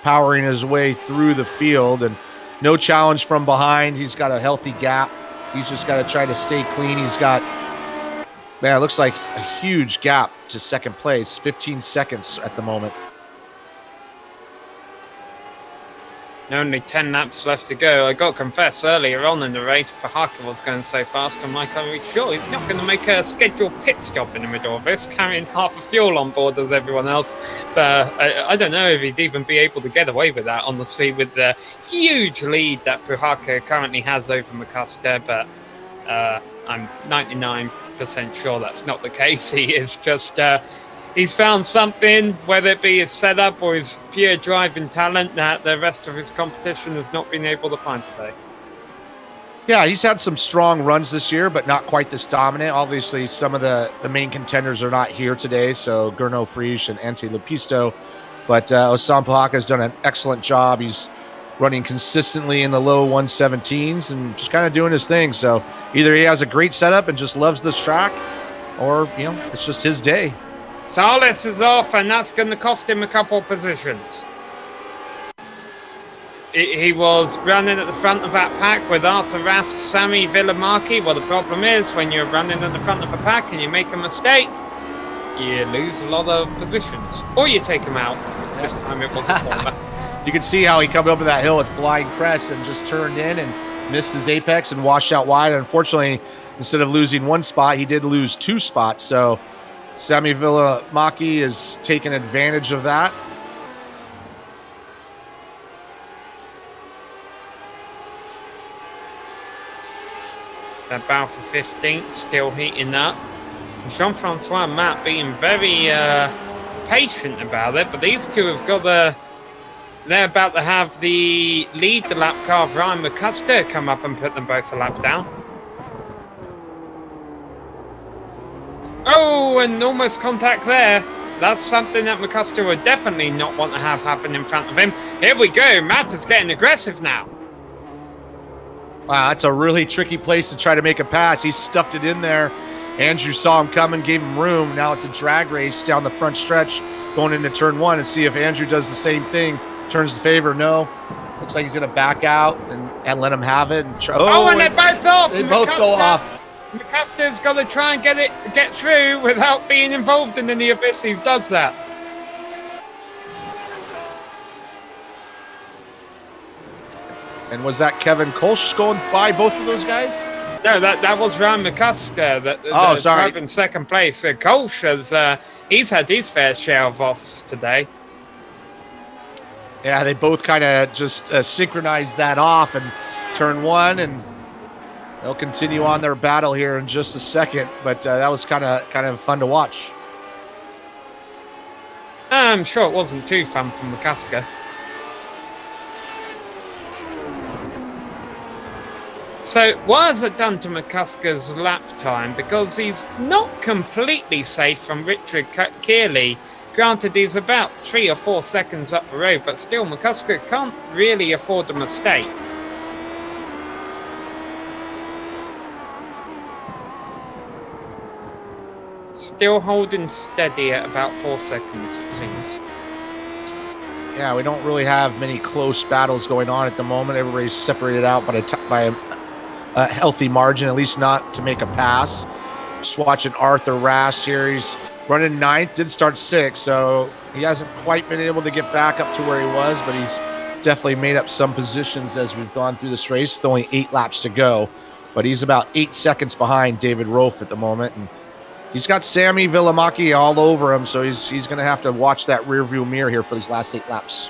powering his way through the field, and no challenge from behind. He's got a healthy gap. He's just got to try to stay clean. He's got, man, it looks like a huge gap to second place, 15 seconds at the moment. Only 10 laps left to go. I got to confess, earlier on in the race, Pahaka was going so fast. I'm like, are we sure he's not going to make a scheduled pit stop in the middle of this, carrying half a fuel on board as everyone else? But I don't know if he'd even be able to get away with that, honestly, with the huge lead that Pahaka currently has over McCusker. But I'm 99% sure that's not the case. He is just... he's found something, whether it be his setup or his pure driving talent, that the rest of his competition has not been able to find today. Yeah, he's had some strong runs this year, but not quite this dominant. Obviously, some of the main contenders are not here today, so Gernot Frisch and Ante Lepisto. But Osam Pahaka has done an excellent job. He's running consistently in the low 117s and just kind of doing his thing. So either he has a great setup and just loves this track, or, you know, it's just his day. Salis is off, and that's going to cost him a couple of positions. He was running at the front of that pack with Arthur Rast, Sami Villamarchi. Well, the problem is when you're running at the front of a pack and you make a mistake, you lose a lot of positions. Or you take him out. This time it was a corner. You can see how he come up to that hill. It's blind crest and just turned in and missed his apex and washed out wide. Unfortunately, instead of losing 1 spot, he did lose 2 spots. So Sami Villamarchi is taking advantage of that. That battle for 15th, still heating up. Jean-Francois Mat being very patient about it, but these two have got to They're about to have the lead, the lap car of Ryan McCusker, come up and put them both a lap down. Oh, and almost contact there. That's something that McCusker would definitely not want to have happen in front of him. Here we go. Matt is getting aggressive now. Wow, that's a really tricky place to try to make a pass. He stuffed it in there. Andrew saw him coming, gave him room. Now it's a drag race down the front stretch going into turn 1 and see if Andrew does the same thing. Turns the favor. No. Looks like he's going to back out and let him have it. And and they're both off. They both go off. McCuster's got to try and get through without being involved in any abyss. He does that. And was that Kevin Kolsch going by both of those guys? No, that was Ryan McCusker. Sorry. In second place. Kolsch has he's had his fair share of offs today. Yeah, they both kind of just synchronized that off in turn 1, and they'll continue on their battle here in just a second. But that was kind of fun to watch. I'm sure it wasn't too fun for McCusker. So what has it done to McCusker's lap time? Because he's not completely safe from Richard Kearley. Granted, he's about 3 or 4 seconds up the road, but still, McCusker can't really afford a mistake. Still holding steady at about 4 seconds, it seems. Yeah, we don't really have many close battles going on at the moment. Everybody's separated out by a healthy margin, at least not to make a pass. Just watching Arthur Rast here. He's running 9th, did start 6th, so he hasn't quite been able to get back up to where he was, but he's definitely made up some positions as we've gone through this race with only 8 laps to go. But he's about 8 seconds behind David Rofe at the moment, and he's got Sammy Villamaki all over him, so he's going to have to watch that rear view mirror here for these last 8 laps.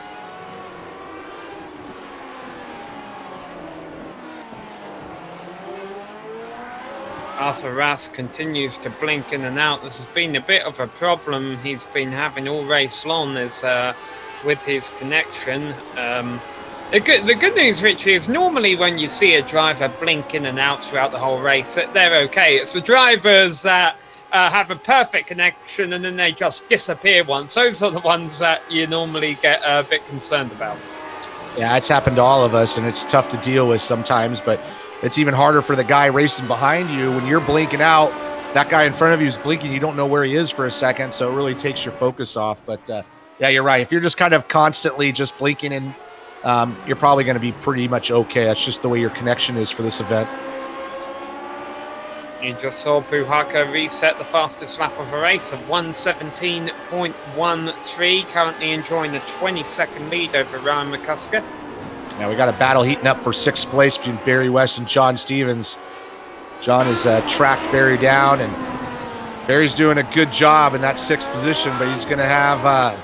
Arthur Rast continues to blink in and out. This has been a bit of a problem he's been having all race long with his connection. The good news, Richie, is normally when you see a driver blink in and out throughout the whole race, they're okay. It's the drivers that have a perfect connection and then they just disappear once. Those are the ones that you normally get a bit concerned about. Yeah, it's happened to all of us, and it's tough to deal with sometimes, but it's even harder for the guy racing behind you. When you're blinking out, that guy in front of you is blinking. You don't know where he is for a second, so it really takes your focus off. But, yeah, you're right. If you're just kind of constantly just blinking in, you're probably going to be pretty much okay. That's just the way your connection is for this event. You just saw Puhaka reset the fastest lap of the race of 1:17.13, currently enjoying a 20-second lead over Ryan McCusker. Now we got a battle heating up for 6th place between Barry West and John Stevens. John has tracked Barry down, and Barry's doing a good job in that 6th position, but he's going to have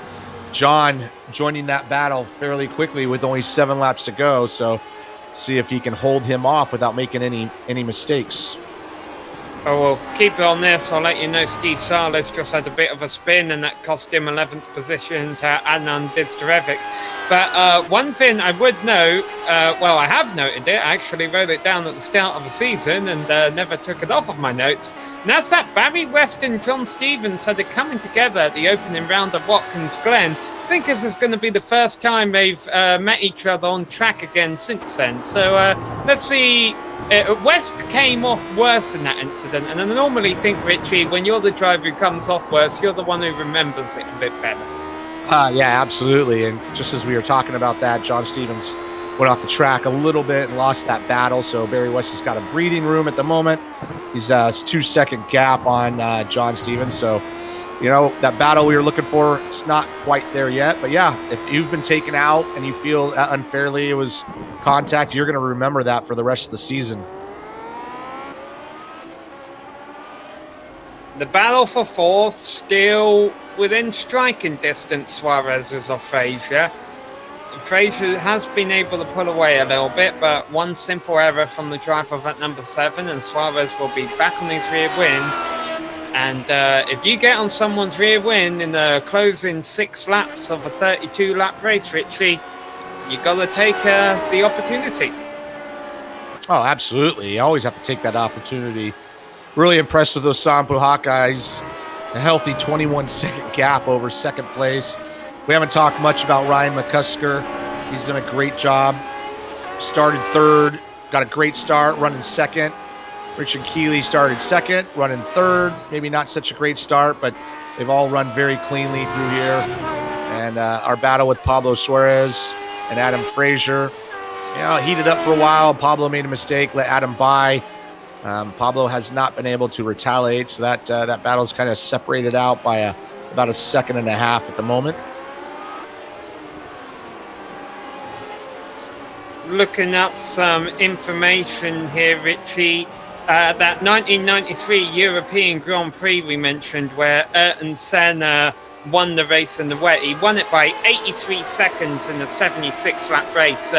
John joining that battle fairly quickly with only 7 laps to go. So see if he can hold him off without making any mistakes. Oh, we'll keep it on this. I'll let you know Steve Salas just had a bit of a spin, and that cost him 11th position to Anand Dizdarevic. But one thing I would note, well, I have noted it. I actually wrote it down at the start of the season and never took it off of my notes. And that's that Barry West and John Stevens had it coming together at the opening round of Watkins Glen. I think this is going to be the first time they've met each other on track again since then. So let's see. West came off worse in that incident, and I normally think, Richie, when you're the driver who comes off worse, you're the one who remembers it a bit better. Yeah, absolutely. And just as we were talking about that, John Stevens went off the track a little bit and lost that battle. So Barry West has got a breathing room at the moment. He's a 2-second gap on John Stevens. So, you know, that battle we were looking for, it's not quite there yet. But yeah, if you've been taken out and you feel unfairly it was contact, you're going to remember that for the rest of the season. The battle for 4th, still within striking distance. Suarez is off Frazier. Frazier has been able to pull away a little bit, but one simple error from the driver at number 7, and Suarez will be back on his rear wing. And if you get on someone's rear wing in the closing 6 laps of a 32-lap race, Richie, you got to take the opportunity. Oh, absolutely. You always have to take that opportunity. Really impressed with those Sampo Hawkeyes. A healthy 21-second gap over second place. We haven't talked much about Ryan McCusker. He's done a great job. Started third, got a great start, running second. Richard Keeley started second, running third. Maybe not such a great start, but they've all run very cleanly through here. And our battle with Pablo Suarez and Adam Frazier, heated up for a while. Pablo made a mistake, let Adam by. Pablo has not been able to retaliate, so that battle's kind of separated out by about a second and a half at the moment. Looking up some information here, Richie. That 1993 European Grand Prix we mentioned, where Ayrton Senna won the race in the wet. He won it by 83 seconds in a 76-lap race.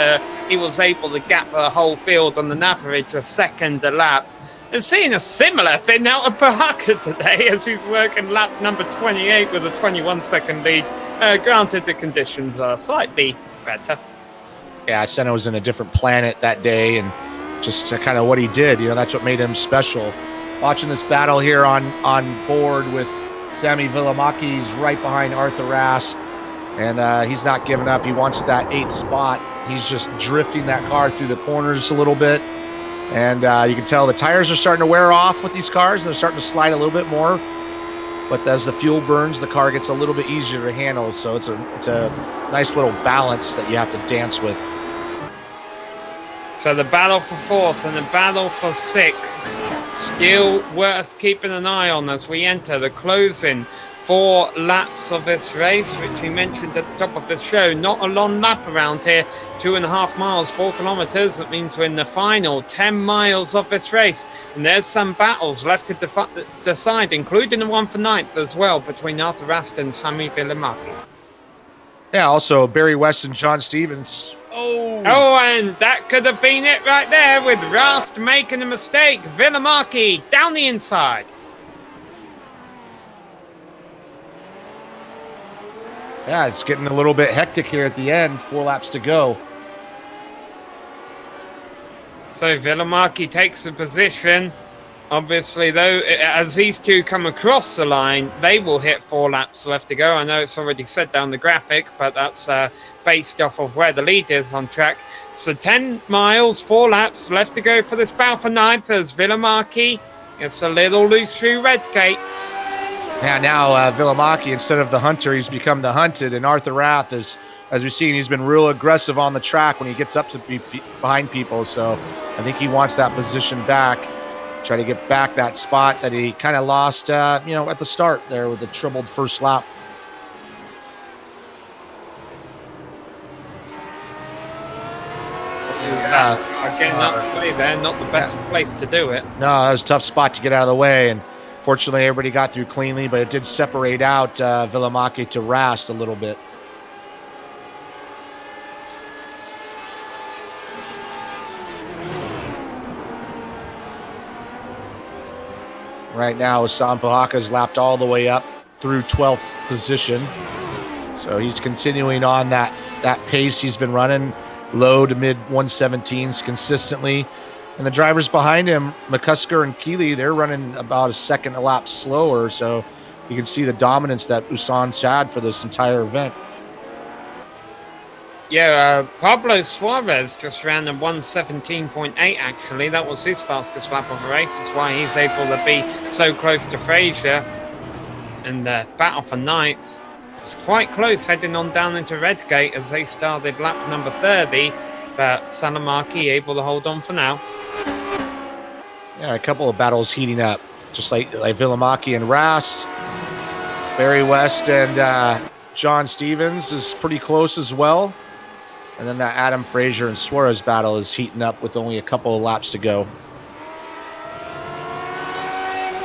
He was able to gap the whole field on an average a second a lap. And seeing a similar thing out of Bahaka today as he's working lap number 28 with a 21-second lead. Granted, the conditions are slightly better. Yeah, Senna was in a different planet that day, and just kind of what he did, that's what made him special. Watching this battle here on board with Sami Vilimaki, he's right behind Arthur Rast, and he's not giving up. He wants that 8th spot. He's just drifting that car through the corners a little bit, and you can tell the tires are starting to wear off with these cars. They're starting to slide a little bit more, but as the fuel burns, the car gets a little bit easier to handle, so it's a nice little balance that you have to dance with. So the battle for 4th and the battle for 6th, still worth keeping an eye on as we enter the closing 4 laps of this race, which we mentioned at the top of the show. Not a long lap around here, 2.5 miles, 4 kilometers. That means we're in the final 10 miles of this race. And there's some battles left to decide, including the one for 9th as well, between Arthur Rast and Sami Vilimaki. Yeah, also Barry West and John Stevens. Oh, and that could have been it right there, with Rast making a mistake. Vilimaki down the inside. Yeah, it's getting a little bit hectic here at the end. 4 laps to go. So Vilimaki takes the position. Obviously, though, as these two come across the line, they will hit 4 laps left to go. I know it's already said down the graphic, but that's based off of where the lead is on track. So 10 miles, 4 laps left to go for this battle for 9th as Vilimaki gets a little loose through Redgate. Yeah, now Vilimaki, instead of the hunter, he's become the hunted. And Arthur Rath, as we've seen, he's been real aggressive on the track when he gets up to be behind people. So I think he wants that position back. Try to get back that spot that he kind of lost, at the start there with the troubled first lap. Getting out of the way there, not the best place to do it. No, that was a tough spot to get out of the way, and fortunately everybody got through cleanly, but it did separate out Vilimaki to Rast a little bit. Right now, Sampo Hawkeyes lapped all the way up through 12th position. So he's continuing on that pace he's been running, low to mid 117s consistently. And the drivers behind him, McCusker and Keeley, they're running about a second a lap slower. So you can see the dominance that Usain's had for this entire event. Yeah, Pablo Suarez just ran a 117.8 actually. That was his fastest lap of the race. That's why he's able to be so close to Frazier. And the battle for 9th. It's quite close heading on down into Redgate as they started lap number 30. But Vilimaki able to hold on for now. Yeah, a couple of battles heating up. Just like Vilimaki and Rast. Barry West and John Stevens is pretty close as well. And then that Adam Frazier and Suarez battle is heating up with only a couple of laps to go.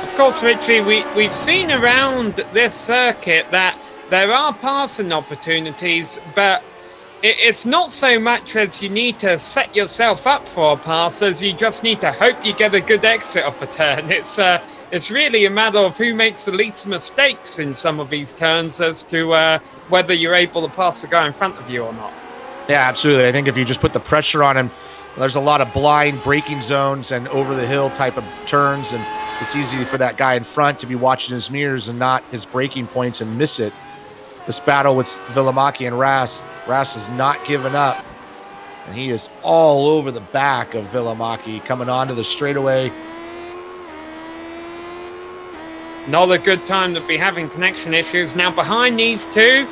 Of course, Richie, we've seen around this circuit that there are passing opportunities, but it's not so much as you need to set yourself up for a pass as you just need to hope you get a good exit off a turn. It's really a matter of who makes the least mistakes in some of these turns as to whether you're able to pass the guy in front of you or not. Yeah, absolutely. I think if you just put the pressure on him, there's a lot of blind braking zones and over the hill type of turns, and it's easy for that guy in front to be watching his mirrors and not his braking points and miss it. This battle with Villamaki and Ras has not given up, and he is all over the back of Villamaki coming onto the straightaway. Not a good time to be having connection issues. Now behind these two,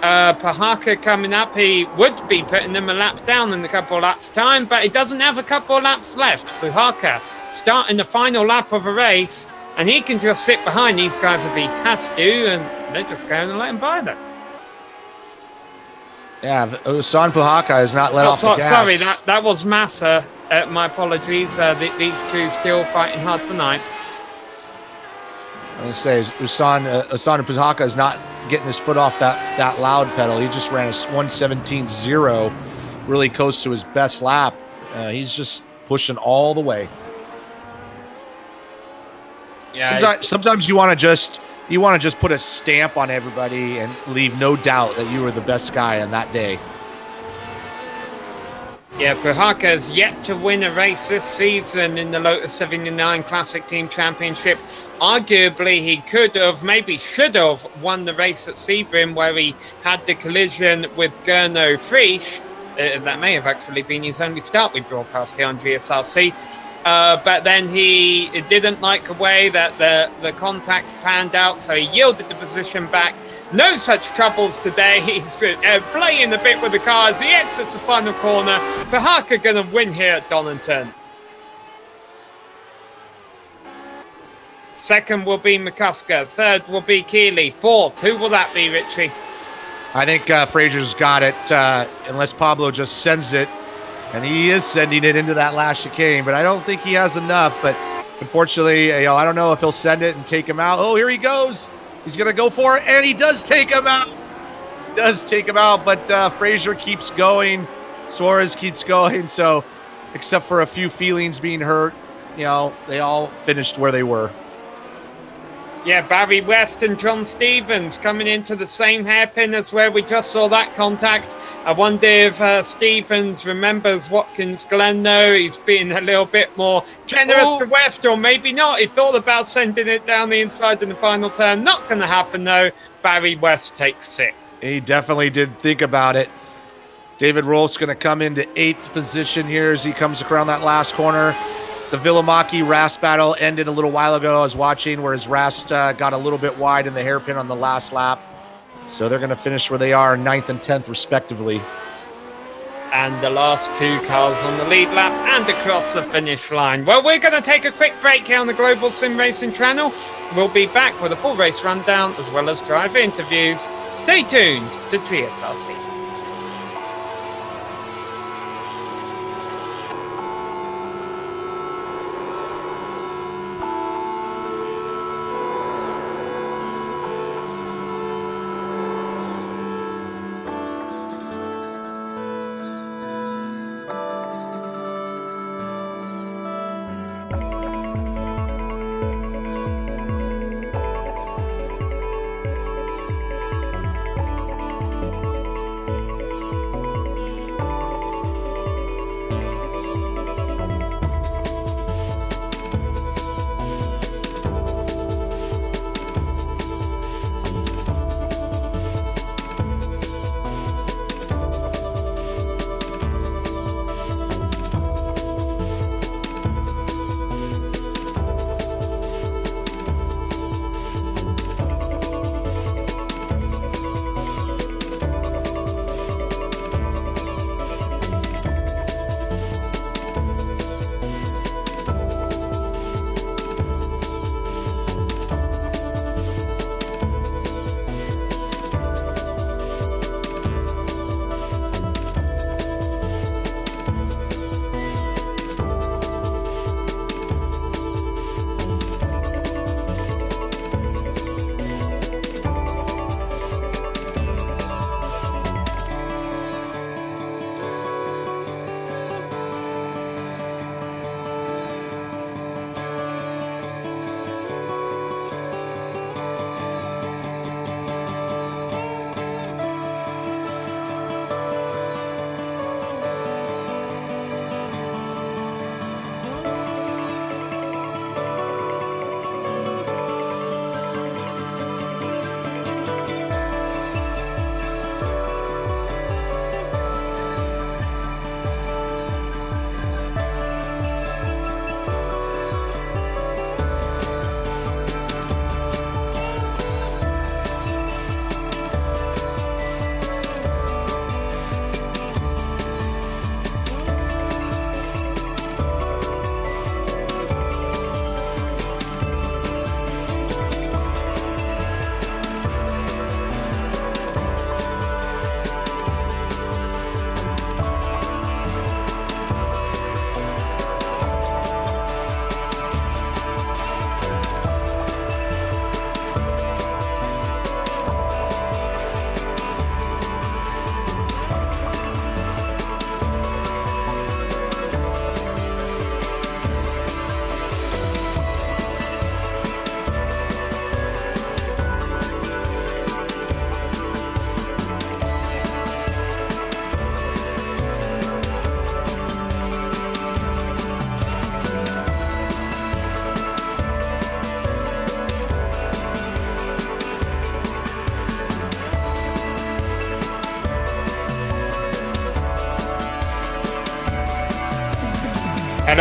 Pahaka coming up, he would be putting them a lap down in a couple of laps time, but he doesn't have a couple of laps left. Pahaka starting the final lap of a race, and he can just sit behind these guys if he has to, and they're just going to let him by them. Yeah, Osan Pahaka has not let off the gas. Sorry, that was Massa. My apologies. These two still fighting hard for ninth. I was going to say, Osan Pahaka is not getting his foot off that loud pedal. He just ran a 1:17.0, really close to his best lap. He's just pushing all the way. Yeah. Sometimes you want to just put a stamp on everybody and leave no doubt that you were the best guy on that day. Yeah, Pahaka has yet to win a race this season in the Lotus 79 Classic Team Championship. Arguably, he could have, maybe should have, won the race at Sebring where he had the collision with Gernot Frisch. That may have actually been his only start we broadcast here on GSRC. But then he didn't like the way that the contact panned out, so he yielded the position back. No such troubles today. He's playing a bit with the car as he exits the final corner. Pahaka going to win here at Donington. Second will be McCusker. Third will be Keeley. Fourth, who will that be, Richie? I think Fraser's got it, unless Pablo just sends it. And he is sending it into that last chicane, but I don't think he has enough. But unfortunately, I don't know if he'll send it and take him out. Oh, here he goes. He's going to go for it, and he does take him out. He does take him out, but Fraser keeps going. Suarez keeps going. So except for a few feelings being hurt, they all finished where they were. Yeah, Barry West and John Stevens coming into the same hairpin as where we just saw that contact. I wonder if Stevens remembers Watkins Glen, though. He's been a little bit more generous to West, or maybe not. He thought about sending it down the inside in the final turn. Not going to happen, though. Barry West takes sixth. He definitely did think about it. David Rolf's going to come into 8th position here as he comes around that last corner. The Villamaki-Rast battle ended a little while ago. I was watching where his Rast got a little bit wide in the hairpin on the last lap. So they're going to finish where they are, 9th and 10th respectively. And the last two cars on the lead lap and across the finish line. Well, we're going to take a quick break here on the Global SimRacing Channel. We'll be back with a full race rundown as well as driver interviews. Stay tuned to GSRC.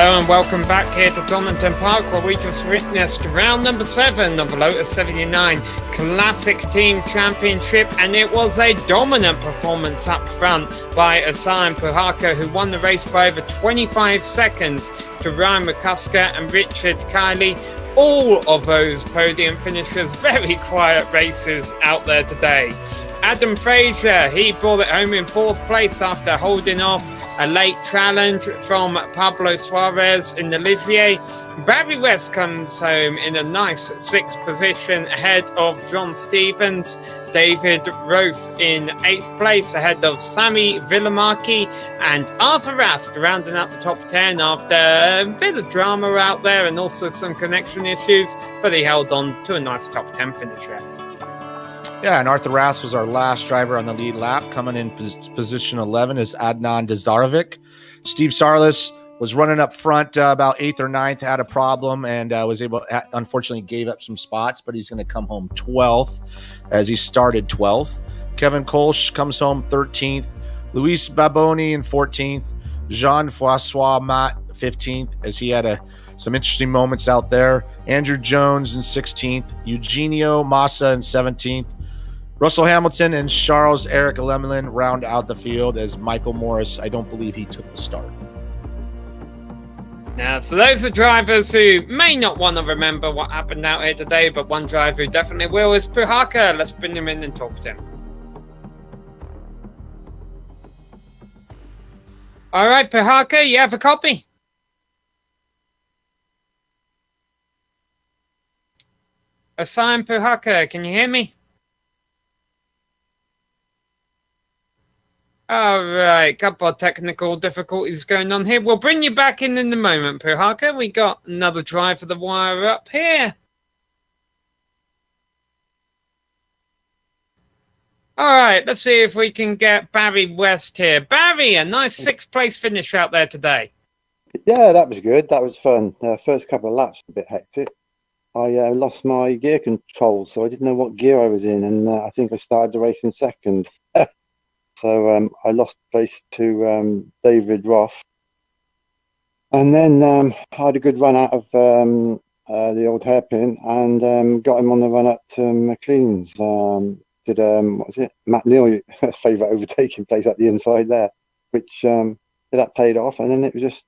Hello and welcome back here to Donington Park, where we just witnessed round number 7 of the Lotus 79 Classic Team Championship, and it was a dominant performance up front by Asan Puhaka, who won the race by over 25 seconds to Ryan McCusker and Richard Kiley. All of those podium finishers, very quiet races out there today. Adam Fraser, he brought it home in 4th place after holding off a late challenge from Pablo Suarez in the Ligier. Barry West comes home in a nice 6th position ahead of John Stevens. David Roth in 8th place ahead of Sami Villamarki, and Arthur Rast rounding up the top 10 after a bit of drama out there and also some connection issues, but he held on to a nice top 10 finish there. Yeah, and Arthur Rast was our last driver on the lead lap. Coming in position 11 is Adnan Dazarovic. Steve Sarlis was running up front about 8th or 9th, had a problem, and was able, unfortunately, gave up some spots, but he's going to come home 12th as he started 12th. Kevin Kolsch comes home 13th. Luis Baboni in 14th. Jean-Francois Matt 15th, as he had some interesting moments out there. Andrew Jones in 16th. Eugenio Massa in 17th. Russell Hamilton and Charles Eric Lemelin round out the field, as Michael Morris, I don't believe he took the start. Now, so those are drivers who may not want to remember what happened out here today, but one driver who definitely will is Puhaka. Let's bring him in and talk to him. All right, Puhaka, you have a copy? Asan Puhaka, can you hear me? All right, couple of technical difficulties going on here. We'll bring you back in a moment, Puhaka. We got another drive of the wire up here. All right, let's see if we can get Barry West here. Barry, a nice 6th place finish out there today. Yeah, that was good. That was fun. First couple of laps a bit hectic. I lost my gear control, so I didn't know what gear I was in, and I think I started the race in 2nd. So I lost place to David Roth. And then I had a good run out of the old hairpin and got him on the run up to McLean's. Did, what was it? Matt Neal, favourite overtaking place at the inside there, which that paid off. And then it was just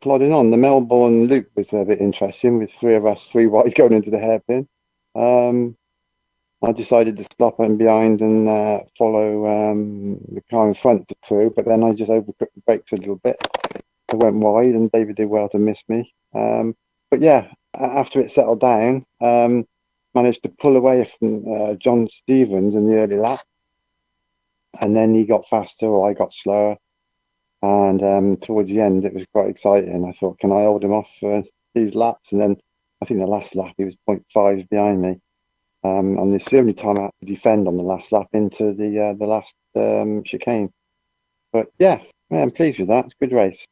plodding on. The Melbourne loop was a bit interesting with 3 of us 3 wide going into the hairpin. I decided to stop and behind and follow the car in front through, but then I just overcooked the brakes a little bit. I went wide, and David did well to miss me. But yeah, after it settled down, managed to pull away from John Stevens in the early lap, and then he got faster, or I got slower. And towards the end, it was quite exciting. I thought, can I hold him off for these laps? And then I think the last lap, he was 0.5 behind me. And it's the only time I had to defend on the last lap into the last chicane. But yeah, I'm pleased with that. It's a good race.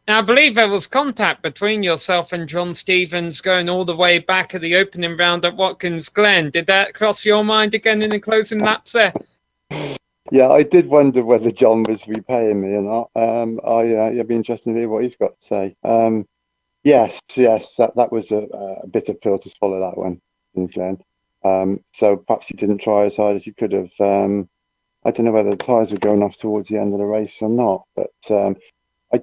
Now, I believe there was contact between yourself and John Stevens going all the way back at the opening round at Watkins Glen. Did that cross your mind again in the closing laps there? Yeah, I did wonder whether John was repaying me or not. It'd be interesting to hear what he's got to say. Yes, that was a bitter pill to swallow, that one. So perhaps he didn't try as hard as he could have. I don't know whether the tyres were going off towards the end of the race or not, but I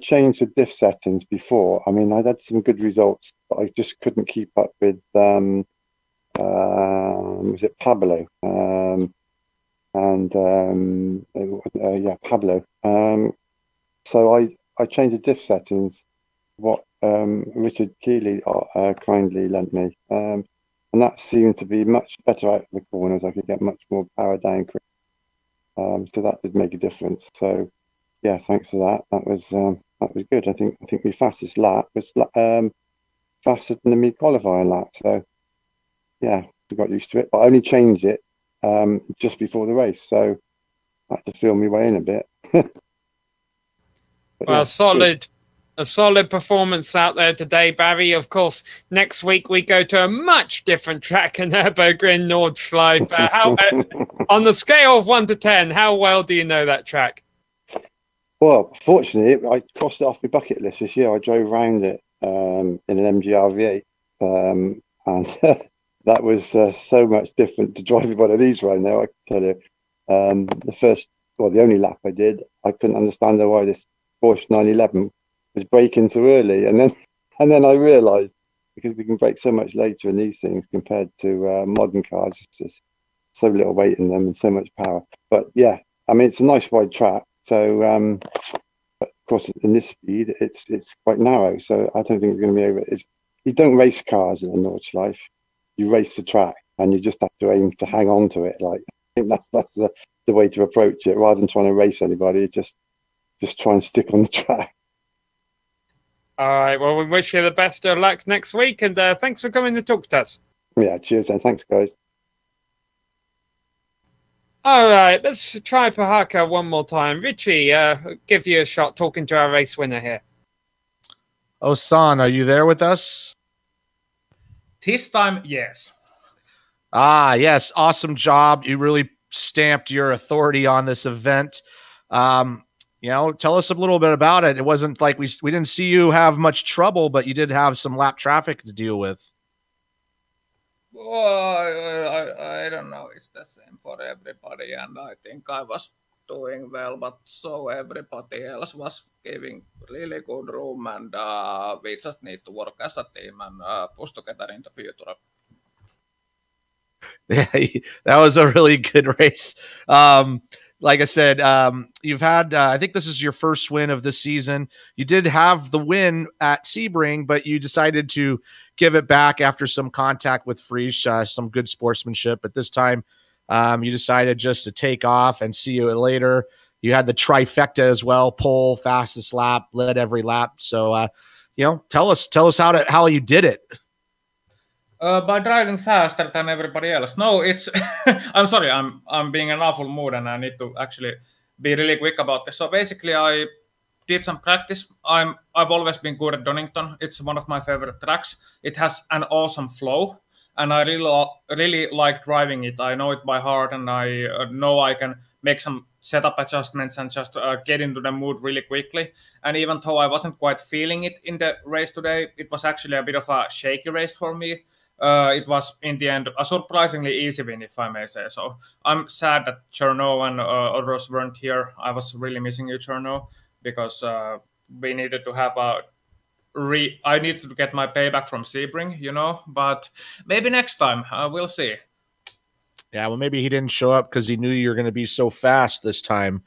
changed the diff settings before. I mean, I'd had some good results, but I just couldn't keep up with was it Pablo? Pablo. So I changed the diff settings, what Richard Keeley kindly lent me. And that seemed to be much better out of the corners. I could get much more power down quick. So that did make a difference. So yeah, thanks to that. That was good. I think my fastest lap was faster than the mid qualifying lap. So yeah, I got used to it. But I only changed it just before the race, so I had to feel my way in a bit. Well, yeah, a solid performance out there today, Barry. Of course, next week we go to a much different track in Nürburgring, Nordschleife. On the scale of 1 to 10, how well do you know that track? Well, fortunately, I crossed it off my bucket list this year. I drove around it in an MGR V8, and that was so much different to driving one of these right now. I can tell you, the only lap I did, I couldn't understand why this Porsche 911 was braking too early, and then I realised because we can brake so much later in these things compared to modern cars. There's so little weight in them and so much power. But yeah, I mean, it's a nice wide track. So, but of course, in this speed, it's quite narrow. So I don't think it's going to be over. You don't race cars in the Nordschleife. You race the track, and you just have to aim to hang on to it. Like, I think that's the way to approach it, rather than trying to race anybody. Just try and stick on the track. All right. Well, we wish you the best of luck next week, and thanks for coming to talk to us. Yeah. Cheers, and thanks, guys. All right. Let's try Pahaka one more time. Richie, give you a shot talking to our race winner here. Oh, San, are you there with us? This time, yes. Ah, yes. Awesome job. You really stamped your authority on this event. You know, tell us a little bit about it. It wasn't like we didn't see you have much trouble, but you did have some lap traffic to deal with. Well, I don't know. It's the same for everybody, and I think I was doing well, but so everybody else was giving really good room, and we just need to work as a team and push together in the future. Yeah, that was a really good race. Like I said, you've had, I think this is your first win of the season. You did have the win at Sebring, but you decided to give it back after some contact with Prix, some good sportsmanship. But this time, you decided just to take off and see you later. You had the trifecta as well: pole, fastest lap, led every lap. So, you know, tell us how you did it. By driving faster than everybody else. No, it's. I'm sorry. I'm being in an awful mood, and I need to actually be really quick about this. So basically, I did some practice. I've always been good at Donington. It's one of my favorite tracks. It has an awesome flow, and I really like driving it. I know it by heart, and I know I can make some setup adjustments and just get into the mood really quickly. And even though I wasn't quite feeling it in the race today, it was actually a bit of a shaky race for me. It was, in the end, a surprisingly easy win, if I may say so. I'm sad that Cherno and others weren't here. I was really missing you, Cherno, because we needed to have I needed to get my payback from Sebring, you know, but maybe next time. We'll see. Yeah, well, maybe he didn't show up because he knew you were going to be so fast this time.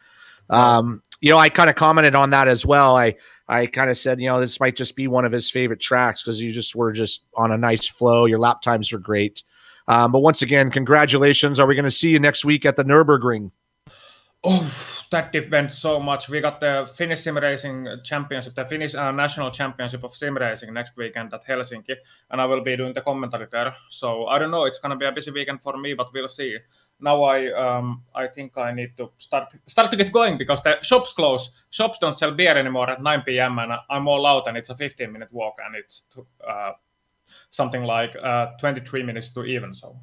You know, I kind of commented on that as well. I kind of said, you know, this might just be one of his favorite tracks because you were just on a nice flow. Your lap times are great. But once again, congratulations. Are we going to see you next week at the Nürburgring? Oh, that depends so much. We got the Finnish SimRacing Championship, the Finnish National Championship of SimRacing next weekend at Helsinki, and I will be doing the commentary there. So I don't know. It's gonna be a busy weekend for me, but we'll see. Now I think I need to start to get going because the shops close. Shops don't sell beer anymore at 9 p.m. and I'm all out, and it's a 15-minute walk, and it's something like 23 minutes to even. So.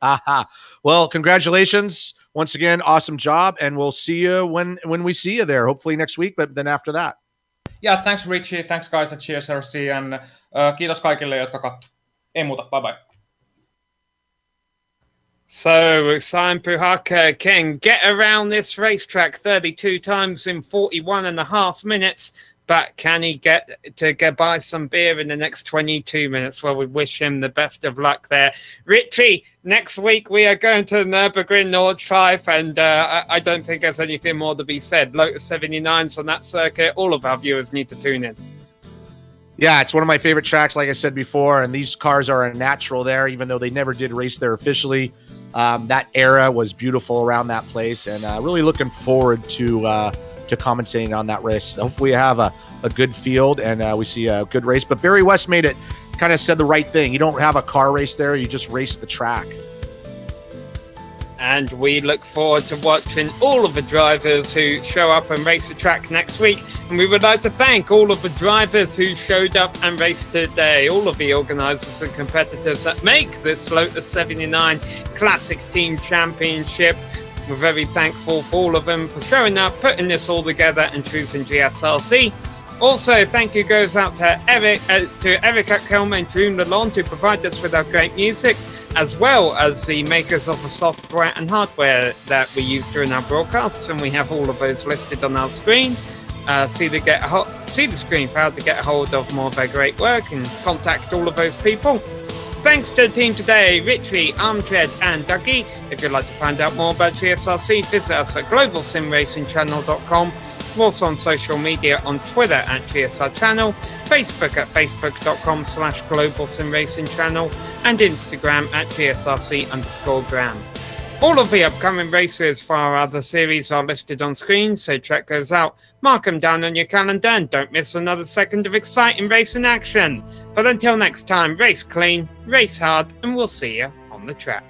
Aha. Well, congratulations once again. Awesome job. And we'll see you when we see you there, hopefully next week, but then after that. Yeah, thanks Richie. Thanks guys at GSRC, and kiitos kaikille, jotka katso. Ei muuta, bye bye. So Simon Puhaka can get around this racetrack 32 times in 41.5 minutes. But can he get buy some beer in the next 22 minutes? Well, we wish him the best of luck there. Richie, next week we are going to the Nürburgring Nordschleife, and I don't think there's anything more to be said. Lotus 79's on that circuit. All of our viewers need to tune in. Yeah, it's one of my favorite tracks, like I said before, and these cars are a natural there, even though they never did race there officially. That era was beautiful around that place, and really looking forward to commentating on that race. Hopefully we have a good field and we see a good race. But Barry West made it, kind of said the right thing. You don't have a car race there. You just race the track. And we look forward to watching all of the drivers who show up and race the track next week. And we would like to thank all of the drivers who showed up and raced today, all of the organisers and competitors that make this Lotus 79 Classic Team Championship We're very thankful for all of them for showing up, putting this all together and choosing GSRC. Also, thank you goes out to Eric at Kelm and Drew Lalonde to provide us with our great music, as well as the makers of the software and hardware that we use during our broadcasts, and we have all of those listed on our screen. See the screen for how to get a hold of more of their great work and contact all of those people. Thanks to the team today, Richie, Armtread and Dougie. If you'd like to find out more about GSRC, visit us at globalsimracingchannel.com. We're also on social media on Twitter at GSR Channel, Facebook at facebook.com/Global SimRacing Channel, and Instagram at GSRC_gram. All of the upcoming races for our other series are listed on screen, so check those out. Mark them down on your calendar and don't miss another second of exciting racing action. But until next time, race clean, race hard, and we'll see you on the track.